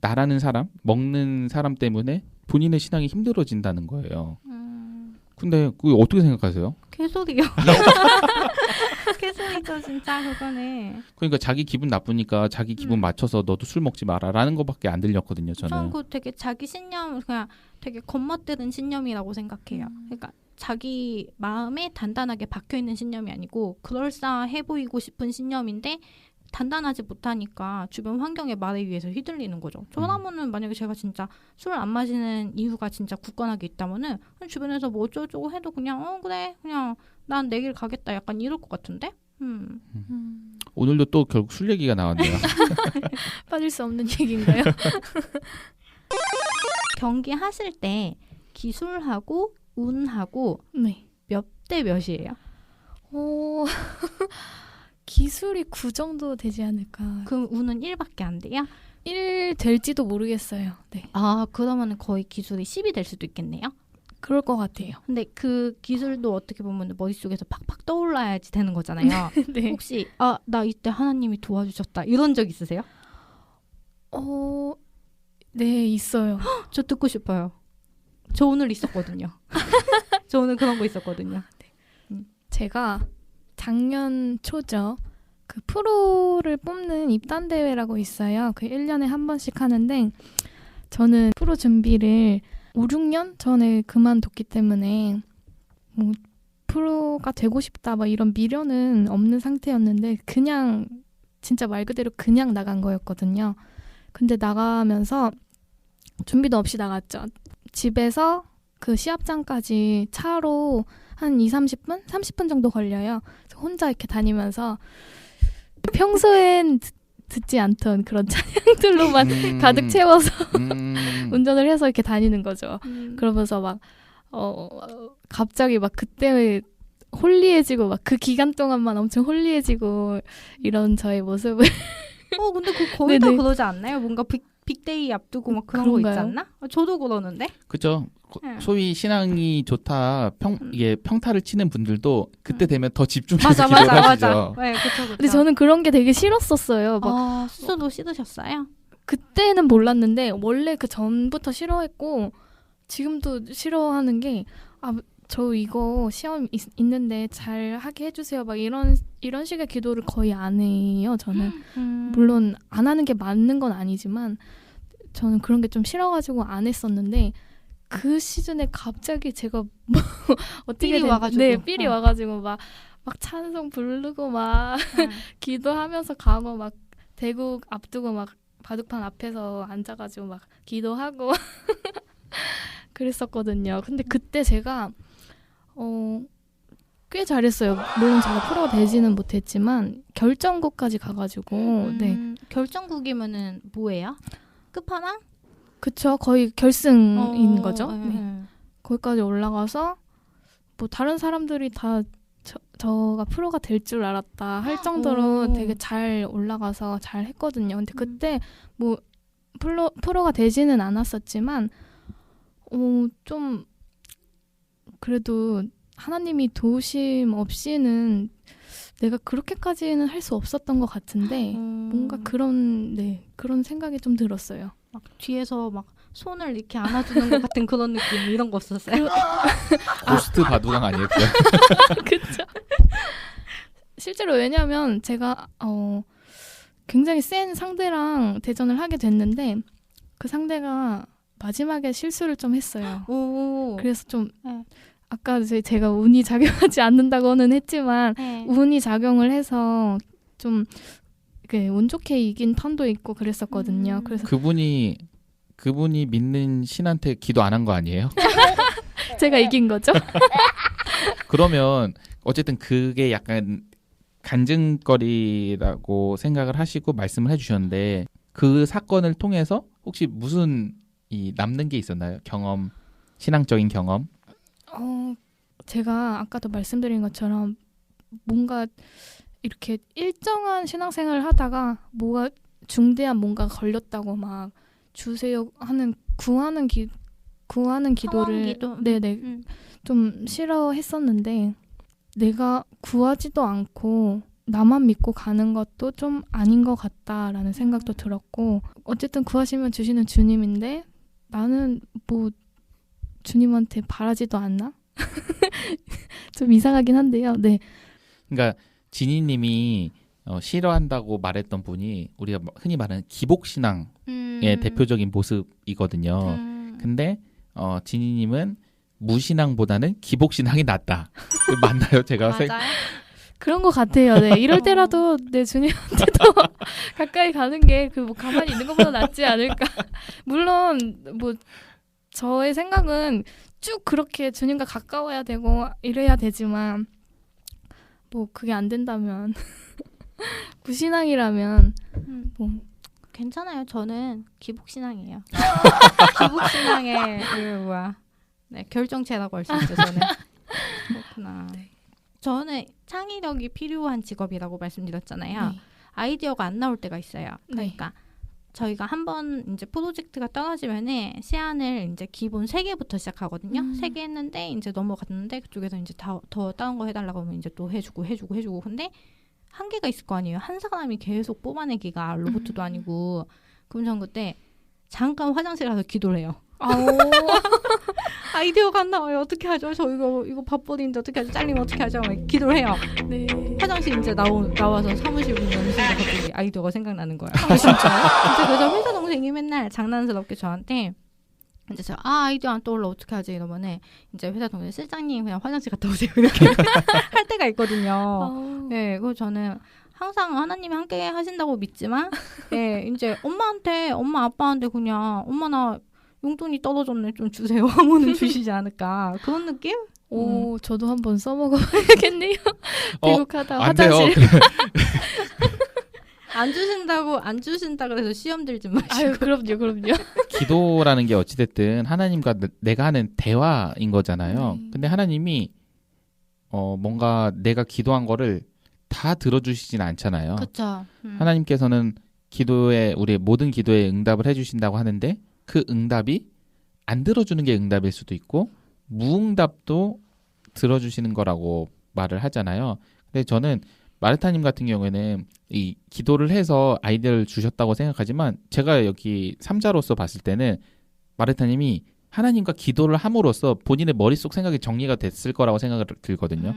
나라는 사람, 먹는 사람 때문에 본인의 신앙이 힘들어진다는 거예요. 근데 그거 어떻게 생각하세요? 개소리요. 개소리죠 진짜 그거는. 그러니까 자기 기분 나쁘니까 자기 기분 맞춰서 너도 술 먹지 마라라는 것밖에 안 들렸거든요. 저는 저는. 그 되게 자기 신념 그냥 되게 겉멋들은 신념이라고 생각해요. 그러니까 자기 마음에 단단하게 박혀 있는 신념이 아니고 그럴싸해 보이고 싶은 신념인데 단단하지 못하니까 주변 환경의 말에 의해서 휘둘리는 거죠. 저라면은 만약에 제가 진짜 술을 안 마시는 이유가 진짜 굳건하게 있다면은 주변에서 뭐 어쩌고저쩌고 해도 그냥 그래 그냥 난 내 길 가겠다 약간 이럴 것 같은데. 오늘도 또 결국 술 얘기가 나왔네요. 빠질 수 없는 얘기인가요? 경기 하실 때 기술하고 운하고 네. 몇 대 몇이에요? 오, 기술이 9 정도 되지 않을까. 그럼 운은 1밖에 안 돼요? 1 될지도 모르겠어요. 네. 아 그러면 거의 기술이 10이 될 수도 있겠네요? 그럴 것 같아요. 근데 그 기술도 어떻게 보면 머릿속에서 팍팍 떠올라야지 되는 거잖아요. 네. 혹시 나 이때 하나님이 도와주셨다 이런 적 있으세요? 네, 있어요. 저 듣고 싶어요. 저 오늘 있었거든요. 저 오늘 그런 거 있었거든요. 제가 작년 초죠. 그 프로를 뽑는 입단 대회라고 있어요. 그 1년에 한 번씩 하는데 저는 프로 준비를 5, 6년 전에 그만뒀기 때문에 뭐 프로가 되고 싶다 막 이런 미련은 없는 상태였는데 그냥 진짜 말 그대로 그냥 나간 거였거든요. 근데 나가면서 준비도 없이 나갔죠. 집에서 그 시합장까지 차로 한 30분? 30분 정도 걸려요. 그래서 혼자 이렇게 다니면서 평소엔 듣지 않던 그런 찬양들로만 가득 채워서 운전을 해서 이렇게 다니는 거죠. 그러면서 막 갑자기 막 그때 홀리해지고 막 그 기간 동안만 엄청 홀리해지고 이런 저의 모습을 근데 그 거의 다 네네. 그러지 않나요? 뭔가 빅데이 앞두고 막 그런 거 그런가요? 있지 않나? 저도 그러는데. 그죠? 네. 소위 신앙이 좋다 이게 평타를 치는 분들도 그때 되면 더 집중해서 맞아 기도를 맞아 하시죠. 맞아. 네, 그쵸. 근데 저는 그런 게 되게 싫었었어요. 막 스스로 싫으셨어요? 그때는 몰랐는데 원래 그 전부터 싫어했고 지금도 싫어하는 게 저 이거 시험 있는데 잘 하게 해주세요. 막 이런 식의 기도를 거의 안 해요. 저는 물론 안 하는 게 맞는 건 아니지만 저는 그런 게 좀 싫어가지고 안 했었는데 그 시즌에 갑자기 제가 뭐 어떻게 삘이 와가지고. 네, 삘이 와가지고 막 찬송 부르고 막 기도하면서 가고 막 대국 앞두고 막 바둑판 앞에서 앉아가지고 막 기도하고 그랬었거든요. 근데 그때 제가 꽤 잘했어요. 물론 제가 프로가 되지는 못했지만 결정국까지 가가지고 네. 결정국이면은 뭐예요? 끝판왕? 그쵸. 거의 결승인 거죠. 네. 네. 거기까지 올라가서 뭐 다른 사람들이 다 저가 프로가 될 줄 알았다 할 정도로 되게 잘 올라가서 잘 했거든요. 근데 그때 뭐 프로가 되지는 않았었지만 좀 그래도 하나님이 도우심 없이는 내가 그렇게까지는 할 수 없었던 것 같은데 뭔가 그런 생각이 좀 들었어요. 막 뒤에서 막 손을 이렇게 안아주는 것 같은 그런 느낌 이런 거 없었어요? 고스트 바둑왕 아니었고요. 그렇죠. 실제로 왜냐하면 제가 굉장히 센 상대랑 대전을 하게 됐는데 그 상대가 마지막에 실수를 좀 했어요. 그래서 좀 아까 제가 운이 작용하지 않는다고는 했지만 운이 작용을 해서 좀 운 좋게 이긴 턴도 있고 그랬었거든요. 그래서 그분이 믿는 신한테 기도 안 한 거 아니에요? 제가 이긴 거죠. 그러면 어쨌든 그게 약간 간증거리라고 생각을 하시고 말씀을 해주셨는데 그 사건을 통해서 혹시 무슨 남는 게 있었나요? 경험, 신앙적인 경험? 제가 아까도 말씀드린 것처럼 뭔가 이렇게 일정한 신앙생활을 하다가 뭐가 중대한 뭔가 걸렸다고 막 주세요 하는 구하는 기도를 기도. 네네 좀 싫어했었는데 내가 구하지도 않고 나만 믿고 가는 것도 좀 아닌 것 같다라는 생각도 들었고 어쨌든 구하시면 주시는 주님인데 나는 뭐 주님한테 바라지도 않나? 좀 이상하긴 한데요. 네. 그러니까 지니님이 싫어한다고 말했던 분이 우리가 흔히 말하는 기복신앙의 대표적인 모습이거든요. 근데 지니님은 무신앙보다는 기복신앙이 낫다. 맞나요? 제가 맞아요. 그런 것 같아요. 네. 이럴 때라도 내 주님한테도 가까이 가는 게 그 뭐 가만히 있는 것보다 낫지 않을까. 물론 뭐 저의 생각은 쭉 그렇게 주님과 가까워야 되고 이래야 되지만 뭐 그게 안 된다면 무신앙이라면 뭐 괜찮아요. 저는 기복신앙이에요. 기복신앙의 네, 결정체라고 할 수 있죠. 저는. 그렇구나. 네. 저는 창의력이 필요한 직업이라고 말씀드렸잖아요. 네. 아이디어가 안 나올 때가 있어요. 그러니까 저희가 한번 이제 프로젝트가 떨어지면은 시안을 이제 기본 3개부터 시작하거든요. 3개 했는데 이제 넘어갔는데 그쪽에서 이제 더 다른 거 해달라고 하면 이제 또 해주고. 근데 한계가 있을 거 아니에요. 한 사람이 계속 뽑아내기가 로봇도 아니고. 그럼 전 그때 잠깐 화장실 가서 기도를 해요. 아이디어가 안 나와요. 어떻게 하죠? 저 이거 밥벌이인데 어떻게 하죠? 잘리면 어떻게 하죠? 막 기도를 해요. 네. 화장실 이제 나와서 사무실 문 여는 순간 갑자기 아이디어가 생각나는 거예요. 진짜요? 진짜 그래서 회사 동생이 맨날 장난스럽게 저한테 이제 아이디어 안 떠올라 어떻게 하지 이러면은 이제 회사 동생 실장님 그냥 화장실 갔다 오세요 이렇게 할 때가 있거든요. 네, 그리고 저는 항상 하나님이 함께 하신다고 믿지만, 예, 이제 엄마 아빠한테 그냥 엄마 나 용돈이 떨어졌네 좀 주세요 하면은 주시지 않을까 그런 느낌? 오, 저도 한번 써먹어야겠네요. 대국하다 안 돼요. 화장실. 안 주신다 그래서 시험 들지 마시고. 아유, 그럼요. 기도라는 게 어찌됐든 하나님과 내가 하는 대화인 거잖아요. 네. 근데 하나님이 뭔가 내가 기도한 거를 다 들어주시진 않잖아요. 그렇죠. 하나님께서는 우리의 모든 기도에 응답을 해주신다고 하는데 그 응답이 안 들어주는 게 응답일 수도 있고 무응답도 들어주시는 거라고 말을 하잖아요. 근데 저는 마르타님 같은 경우에는 이 기도를 해서 아이디어를 주셨다고 생각하지만 제가 여기 3자로서 봤을 때는 마르타님이 하나님과 기도를 함으로써 본인의 머릿속 생각이 정리가 됐을 거라고 생각을 들거든요.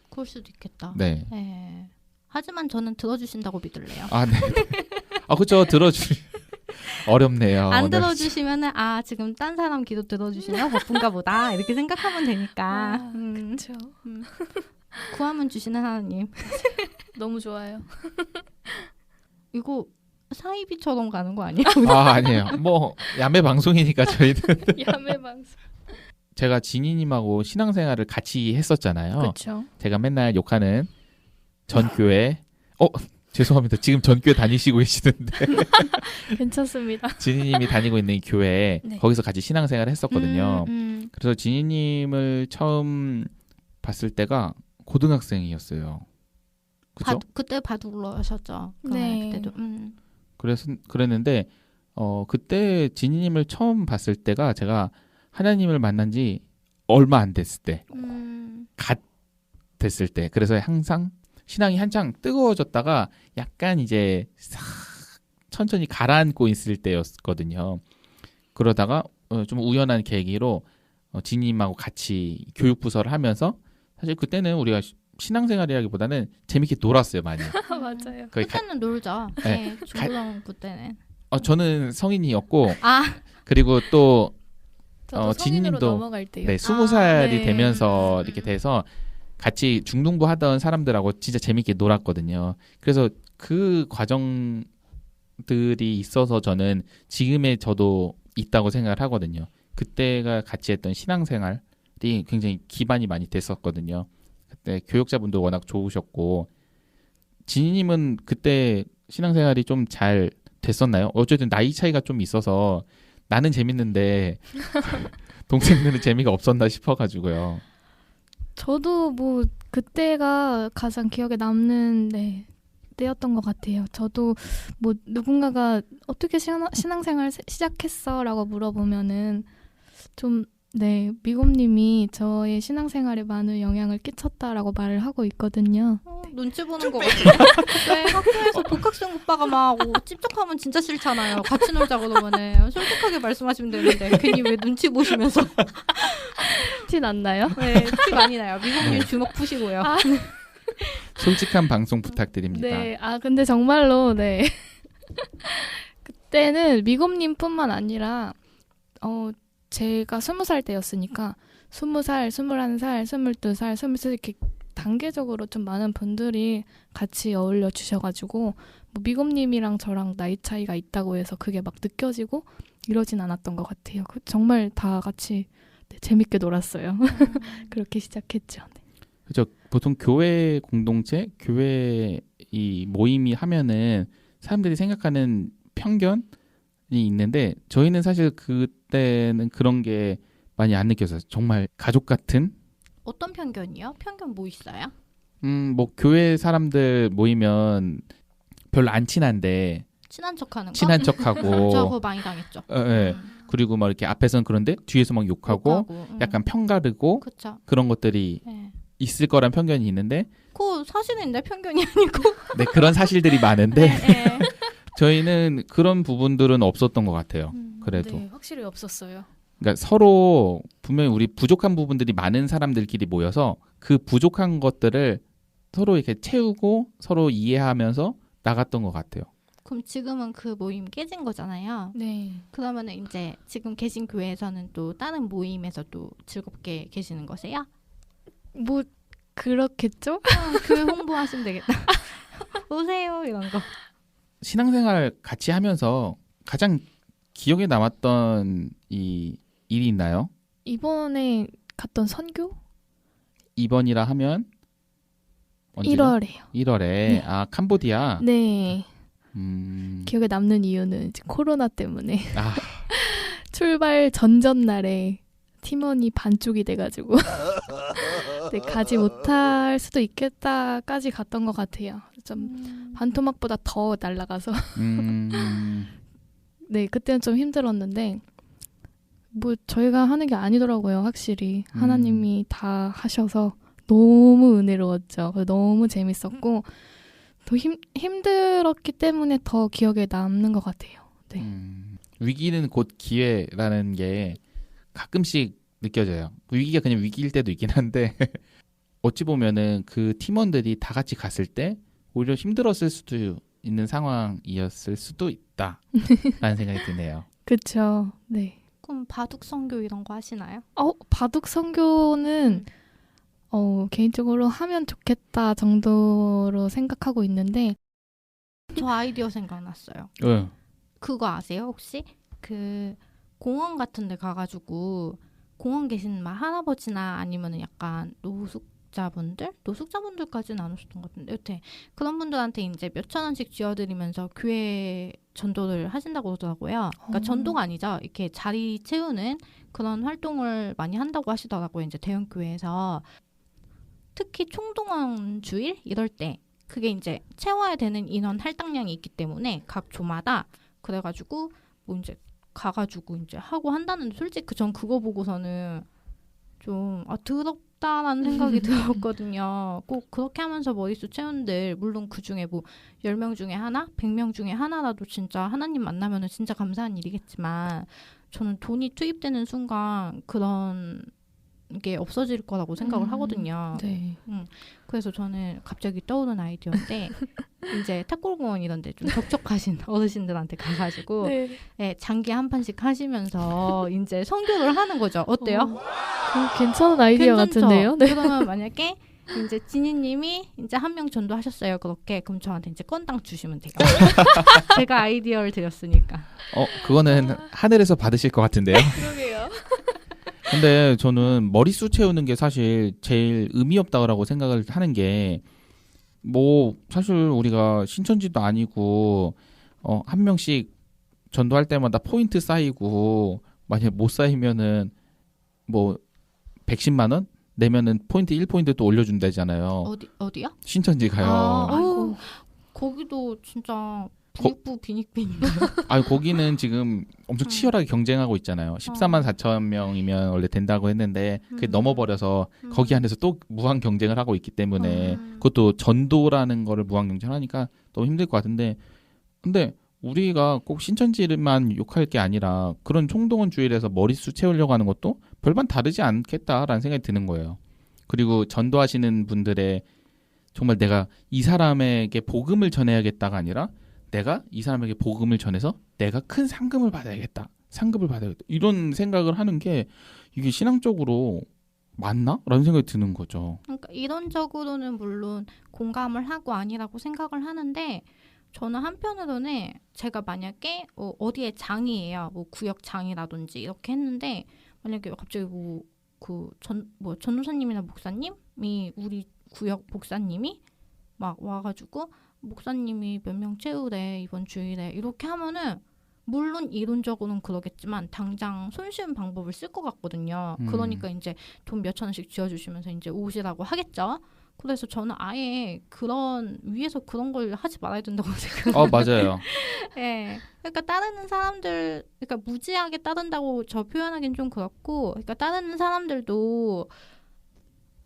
그럴 수도 있겠다. 네. 네. 하지만 저는 들어주신다고 믿을래요. 아, 네. 그렇죠. 어렵네요. 안 들어주시면은 지금 딴 사람 기도 들어주시면 바쁜가 보다 이렇게 생각하면 되니까. 그렇죠. 구하면 주시는 하나님. 너무 좋아요. 이거 사이비처럼 가는 거 아니에요? 아니에요. 뭐 야매 방송이니까 저희는. 야매 방송. 제가 지니님하고 신앙생활을 같이 했었잖아요. 그렇죠. 제가 맨날 욕하는 전 교회. 죄송합니다. 지금 전 교회 다니시고 계시는데. 괜찮습니다. 지니님이 다니고 있는 이 교회 네. 거기서 같이 신앙생활을 했었거든요. 그래서 지니님을 처음 봤을 때가 고등학생이었어요. 그죠? 그때 바둑으로 하셨죠. 네. 그때도. 그랬는데 그때 지니님을 처음 봤을 때가 제가 하나님을 만난 지 얼마 안 됐을 때, 갓 됐을 때. 그래서 항상 신앙이 한창 뜨거워졌다가 약간 이제 싹 천천히 가라앉고 있을 때였거든요. 그러다가 좀 우연한 계기로 지니님하고 같이 교육부서를 하면서 사실 그때는 우리가 신앙생활이라기보다는 재밌게 놀았어요, 많이. 맞아요. 그때는 놀죠. 네, 중고등부 때는. 저는 성인이었고 그리고 또 저도 성인으로 지니님도 넘어갈 때요. 20살이 네. 되면서 이렇게 돼서 같이 중등부 하던 사람들하고 진짜 재밌게 놀았거든요. 그래서 그 과정들이 있어서 저는 지금의 저도 있다고 생각을 하거든요. 그때가 같이 했던 신앙생활이 굉장히 기반이 많이 됐었거든요. 그때 교육자분도 워낙 좋으셨고 지니님은 그때 신앙생활이 좀 잘 됐었나요? 어쨌든 나이 차이가 좀 있어서 나는 재밌는데 동생들은 재미가 없었나 싶어가지고요. 저도 뭐 그때가 가장 기억에 남는 때였던 것 같아요. 저도 뭐 누군가가 어떻게 신앙생활 시작했어라고 물어보면은 좀 네, 미곰님이 저의 신앙생활에 많은 영향을 끼쳤다라고 말을 하고 있거든요. 눈치 보는 거 같아요. 왜 학교에서 복학생 오빠가 막 찝쩍하면 진짜 싫잖아요. 같이 놀자 그러면은 솔직하게 말씀하시면 되는데 괜히 왜 눈치 보시면서 티 났나요? 네, 티 많이 나요. 미국님 주먹 푸시고요. 아. 솔직한 방송 부탁드립니다. 네, 근데 정말로 네. 그때는 미곰님뿐만 아니라 제가 20살 때였으니까 20살, 21살, 22살, 23살 이렇게 단계적으로 좀 많은 분들이 같이 어울려 주셔가지고 뭐 미곰님이랑 저랑 나이 차이가 있다고 해서 그게 막 느껴지고 이러진 않았던 것 같아요. 정말 다 같이 재밌게 놀았어요. 그렇게 시작했죠. 네. 그죠. 보통 교회 공동체, 교회 이 모임이 하면은 사람들이 생각하는 편견이 있는데 저희는 사실 그때는 그런 게 많이 안 느껴졌어요. 정말 가족 같은. 어떤 편견이요? 편견 뭐 있어요? 뭐 교회 사람들 모이면 별로 안 친한데 친한 척하는 거? 친한 척하고. 저 그거 많이 당했죠. 네. 그리고 막 이렇게 앞에서는 그런데 뒤에서 막 욕하고 약간 편가르고 그쵸. 그런 것들이 네. 있을 거란 편견이 있는데 그거 사실은 내 편견이 아니고 네, 그런 사실들이 많은데 네. 저희는 그런 부분들은 없었던 것 같아요. 그래도. 네, 확실히 없었어요. 그러니까 서로 분명히 우리 부족한 부분들이 많은 사람들끼리 모여서 그 부족한 것들을 서로 이렇게 채우고 서로 이해하면서 나갔던 것 같아요. 그럼 지금은 그 모임 깨진 거잖아요. 네. 그러면은 이제 지금 계신 교회에서는 또 다른 모임에서 또 즐겁게 계시는 거세요? 뭐 그렇겠죠? 교회 홍보하시면 되겠다. 오세요 이런 거. 신앙생활 같이 하면서 가장 기억에 남았던 이 일이 있나요? 이번에 갔던 선교? 이번이라 하면 언제요? 1월에요. 1월에 네. 캄보디아. 네. 음. 기억에 남는 이유는 이제 코로나 때문에 아, 출발 전전날에 팀원이 반쪽이 돼가지고 네, 가지 못할 수도 있겠다까지 갔던 것 같아요. 좀 반토막보다 더 날아가서 네, 그때는 좀 힘들었는데 뭐 저희가 하는 게 아니더라고요. 확실히 하나님이 다 하셔서 너무 은혜로웠죠. 너무 재밌었고 더 힘들었기 때문에 더 기억에 남는 것 같아요. 네. 위기는 곧 기회라는 게 가끔씩 느껴져요. 위기가 그냥 위기일 때도 있긴 한데 어찌 보면은 그 팀원들이 다 같이 갔을 때 오히려 힘들었을 수도 있는 상황이었을 수도 있다라는 생각이 드네요. 그렇죠. 네. 그럼 바둑 선교 이런 거 하시나요? 바둑 선교는 개인적으로 하면 좋겠다 정도로 생각하고 있는데 저 아이디어 생각났어요. 그거 아세요 혹시? 그 공원 같은 데 가가지고 공원 계신 막 할아버지나 아니면은 약간 노숙자분들까지는 안 오셨던 것 같은데 여튼 그런 분들한테 이제 몇천 원씩 쥐어드리면서 교회 전도를 하신다고 그러더라고요. 그러니까 전도가 아니죠. 이렇게 자리 채우는 그런 활동을 많이 한다고 하시더라고요. 이제 대형 교회에서 특히 총동원 주일 이럴 때 그게 이제 채워야 되는 인원 할당량이 있기 때문에 각 조마다 그래가지고 뭐 이제 가가지고 이제 하고 한다는데 솔직히 전 그거 보고서는 좀 더럽다라는 생각이 들었거든요. 꼭 그렇게 하면서 머릿수 채운들 물론 그중에 뭐 10명 중에 하나, 100명 중에 하나라도 진짜 하나님 만나면은 진짜 감사한 일이겠지만 저는 돈이 투입되는 순간 그런 게 없어질 거라고 생각을 하거든요. 네. 그래서 저는 갑자기 떠오른 아이디어인데 이제 탁골공원 이런 데 좀 적적하신 어르신들한테 가가지고 네, 장기 한 판씩 하시면서 이제 선교를 하는 거죠. 어때요? 괜찮은 아이디어 괜찮죠? 같은데요? 네. 그러면 만약에 이제 지니님이 이제 한 명 전도하셨어요. 그렇게 그럼 저한테 이제 건당 주시면 돼요. 제가 아이디어를 드렸으니까. 그거는 하늘에서 받으실 것 같은데요. 그러게요. 근데 저는 머릿수 채우는 게 사실 제일 의미 없다고 생각을 하는 게 뭐 사실 우리가 신천지도 아니고 한 명씩 전도할 때마다 포인트 쌓이고 만약 못 쌓이면은 뭐 110만 원 내면은 포인트 1포인트 또 올려준다잖아요. 어디요? 신천지 가요. 아이고. 거기도 진짜 비닉부 비닉빈인가? 아 거기는 지금 엄청 치열하게 경쟁하고 있잖아요. 14만 4천 명이면 원래 된다고 했는데 그게 넘어버려서 거기 안에서 또 무한 경쟁을 하고 있기 때문에 그것도 전도라는 거를 무한 경쟁하니까 너무 힘들 것 같은데 근데 우리가 꼭 신천지만 욕할 게 아니라 그런 총동원주의에서 머릿수 채우려고 하는 것도 별반 다르지 않겠다라는 생각이 드는 거예요. 그리고 전도하시는 분들의 정말 내가 이 사람에게 복음을 전해야겠다가 아니라 내가 이 사람에게 복음을 전해서 내가 큰 상금을 받아야겠다. 상급을 받아야겠다. 이런 생각을 하는 게 이게 신앙적으로 맞나? 라는 생각이 드는 거죠. 그러니까 이론적으로는 물론 공감을 하고 아니라고 생각을 하는데 저는 한편으로는 제가 만약에 어디에 장이에요. 뭐 구역 장이라든지 이렇게 했는데 만약에 갑자기 전도사님이나 목사님이 우리 구역 목사님이 막 와가지고 목사님이 몇 명 채우래 이번 주일에 이렇게 하면은 물론 이론적으로는 그러겠지만 당장 손쉬운 방법을 쓸 것 같거든요. 그러니까 이제 돈 몇천 원씩 쥐어주시면서 이제 오시라고 하겠죠. 그래서 저는 아예 위에서 그런 걸 하지 말아야 된다고 생각해요. 맞아요. 네. 그러니까 따르는 사람들, 그러니까 무지하게 따른다고 저 표현하기는 좀 그렇고, 그러니까 따르는 사람들도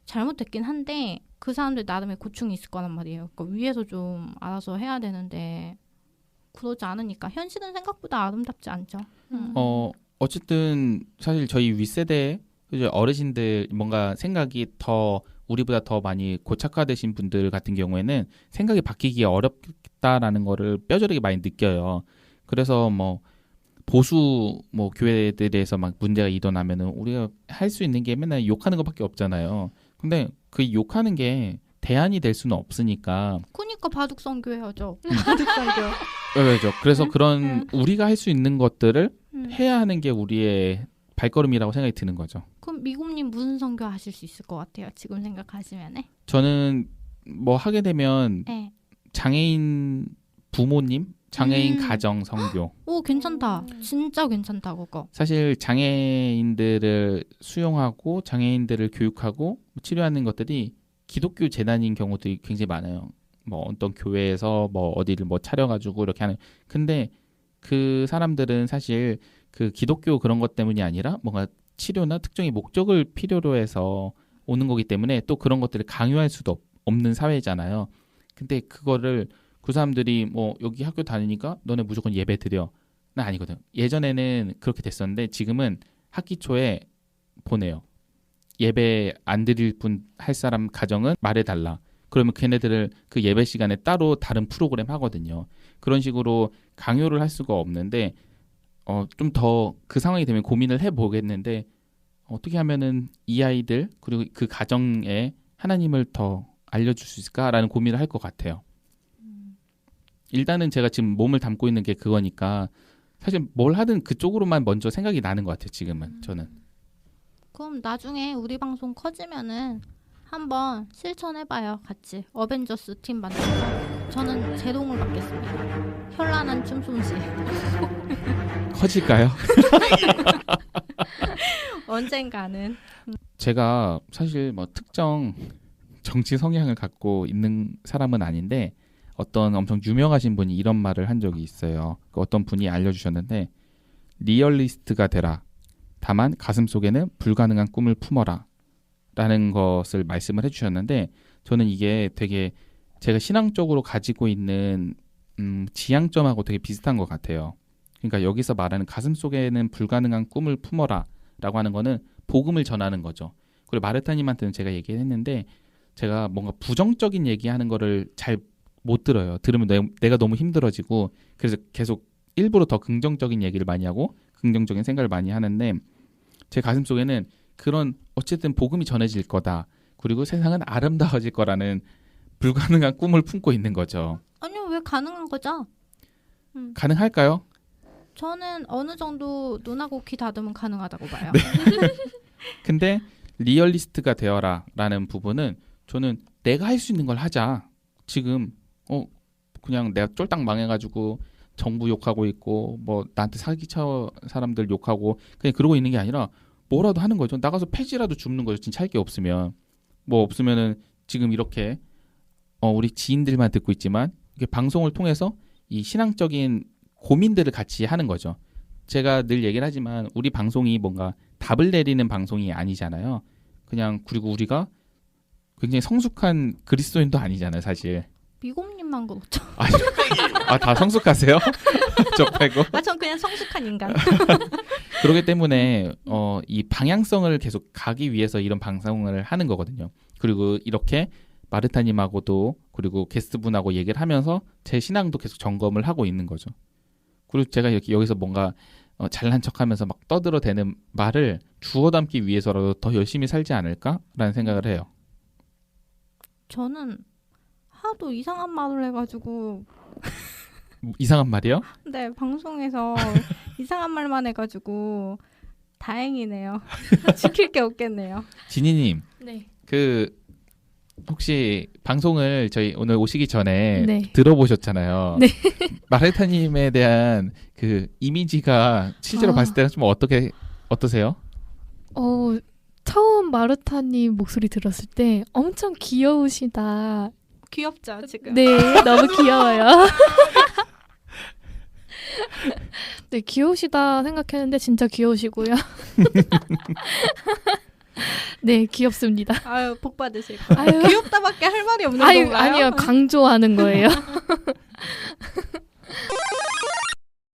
잘못됐긴 한데 그 사람들 나름의 고충이 있을 거란 말이에요. 그러니까 위에서 좀 알아서 해야 되는데 그러지 않으니까 현실은 생각보다 아름답지 않죠. 어쨌든 사실 저희 윗세대 어르신들 뭔가 생각이 더 우리보다 더 많이 고착화되신 분들 같은 경우에는 생각이 바뀌기 어렵다라는 거를 뼈저리게 많이 느껴요. 그래서 뭐 보수 교회들에서 막 문제가 일어나면은 우리가 할 수 있는 게 맨날 욕하는 것밖에 없잖아요. 근데 그 욕하는 게 대안이 될 수는 없으니까. 그러니까 바둑선교 해야죠. 바둑선교. 그렇죠. 그래서 그런 우리가 할 수 있는 것들을 해야 하는 게 우리의 발걸음이라고 생각이 드는 거죠. 그럼 미국님 무슨 선교 하실 수 있을 것 같아요? 지금 생각하시면은? 저는 뭐 하게 되면 네. 장애인 부모님, 장애인 가정 선교. 오 괜찮다. 진짜 괜찮다 그거. 사실 장애인들을 수용하고 장애인들을 교육하고 치료하는 것들이 기독교 재단인 경우들이 굉장히 많아요. 뭐 어떤 교회에서 뭐 어디를 뭐 차려가지고 이렇게 하는. 근데 그 사람들은 사실 그 기독교 그런 것 때문이 아니라 뭔가 치료나 특정의 목적을 필요로 해서 오는 거기 때문에 또 그런 것들을 강요할 수도 없는 사회잖아요. 근데 그거를 그 사람들이 뭐 여기 학교 다니니까 너네 무조건 예배 드려. 나 아니거든. 예전에는 그렇게 됐었는데 지금은 학기 초에 보내요. 예배 안 드릴 분 할 사람 가정은 말해달라. 그러면 걔네들을 그 예배 시간에 따로 다른 프로그램 하거든요. 그런 식으로 강요를 할 수가 없는데 좀 더 그 상황이 되면 고민을 해보겠는데 어떻게 하면은 이 아이들 그리고 그 가정에 하나님을 더 알려줄 수 있을까라는 고민을 할 것 같아요. 일단은 제가 지금 몸을 담고 있는 게 그거니까 사실 뭘 하든 그쪽으로만 먼저 생각이 나는 것 같아요. 지금은 저는. 그럼 나중에 우리 방송 커지면은 한번 실천해봐요. 같이 어벤져스 팀 만들어서 저는 제동을 받겠습니다. 현란한 춤솜씨. 커질까요? 언젠가는. 제가 사실 뭐 특정 정치 성향을 갖고 있는 사람은 아닌데 어떤 엄청 유명하신 분이 이런 말을 한 적이 있어요. 어떤 분이 알려주셨는데 리얼리스트가 되라. 다만 가슴속에는 불가능한 꿈을 품어라. 라는 것을 말씀을 해주셨는데 저는 이게 되게 제가 신앙적으로 가지고 있는 지향점하고 되게 비슷한 것 같아요. 그러니까 여기서 말하는 가슴속에는 불가능한 꿈을 품어라 라고 하는 거는 복음을 전하는 거죠. 그리고 마르타님한테는 제가 얘기했는데 제가 뭔가 부정적인 얘기하는 거를 잘 못 들어요. 들으면 내가 너무 힘들어지고 그래서 계속 일부러 더 긍정적인 얘기를 많이 하고 긍정적인 생각을 많이 하는데 제 가슴속에는 그런 어쨌든 복음이 전해질 거다. 그리고 세상은 아름다워질 거라는 불가능한 꿈을 품고 있는 거죠. 아니요, 왜 가능한 거죠? 가능할까요? 저는 어느 정도 눈하고 귀 닫으면 가능하다고 봐요. 네. 근데 리얼리스트가 되어라 라는 부분은 저는 내가 할 수 있는 걸 하자. 지금 그냥 내가 쫄딱 망해가지고 정부 욕하고 있고 뭐 나한테 사기쳐 사람들 욕하고 그냥 그러고 있는 게 아니라 뭐라도 하는 거죠. 나가서 폐지라도 줍는 거죠. 진짜 할 게 없으면. 뭐 없으면은 지금 이렇게 우리 지인들만 듣고 있지만 이게 방송을 통해서 이 신앙적인 고민들을 같이 하는 거죠. 제가 늘 얘기를 하지만 우리 방송이 뭔가 답을 내리는 방송이 아니잖아요. 그냥 그리고 우리가 굉장히 성숙한 그리스도인도 아니잖아요, 사실. 미곰님만 그렇죠. 다 성숙하세요? 저 빼고. 전 그냥 성숙한 인간. 그렇기 때문에 이 방향성을 계속 가기 위해서 이런 방송을 하는 거거든요. 그리고 이렇게 마르타님하고도 그리고 게스트분하고 얘기를 하면서 제 신앙도 계속 점검을 하고 있는 거죠. 그리고 제가 이렇게 여기서 뭔가 잘난 척하면서 막 떠들어대는 말을 주워 담기 위해서라도 더 열심히 살지 않을까라는 생각을 해요. 저는 하도 이상한 말을 해가지고 이상한 말이요? 네 방송에서 이상한 말만 해가지고 다행이네요. 지킬 게 없겠네요. 지니님, 네. 그 혹시 방송을 저희 오늘 오시기 전에 네. 들어보셨잖아요. 네. 마르타님에 대한 그 이미지가 실제로 봤을 때는 좀 어떠세요? 처음 마르타님 목소리 들었을 때 엄청 귀여우시다. 귀엽죠 지금. 네, 너무 귀여워요. 네, 귀여우시다 생각했는데 진짜 귀여우시고요. 네, 귀엽습니다. 아유 복 받으실 거예요. 아유. 귀엽다밖에 할 말이 없는 건가요? 아니요, 강조하는 거예요.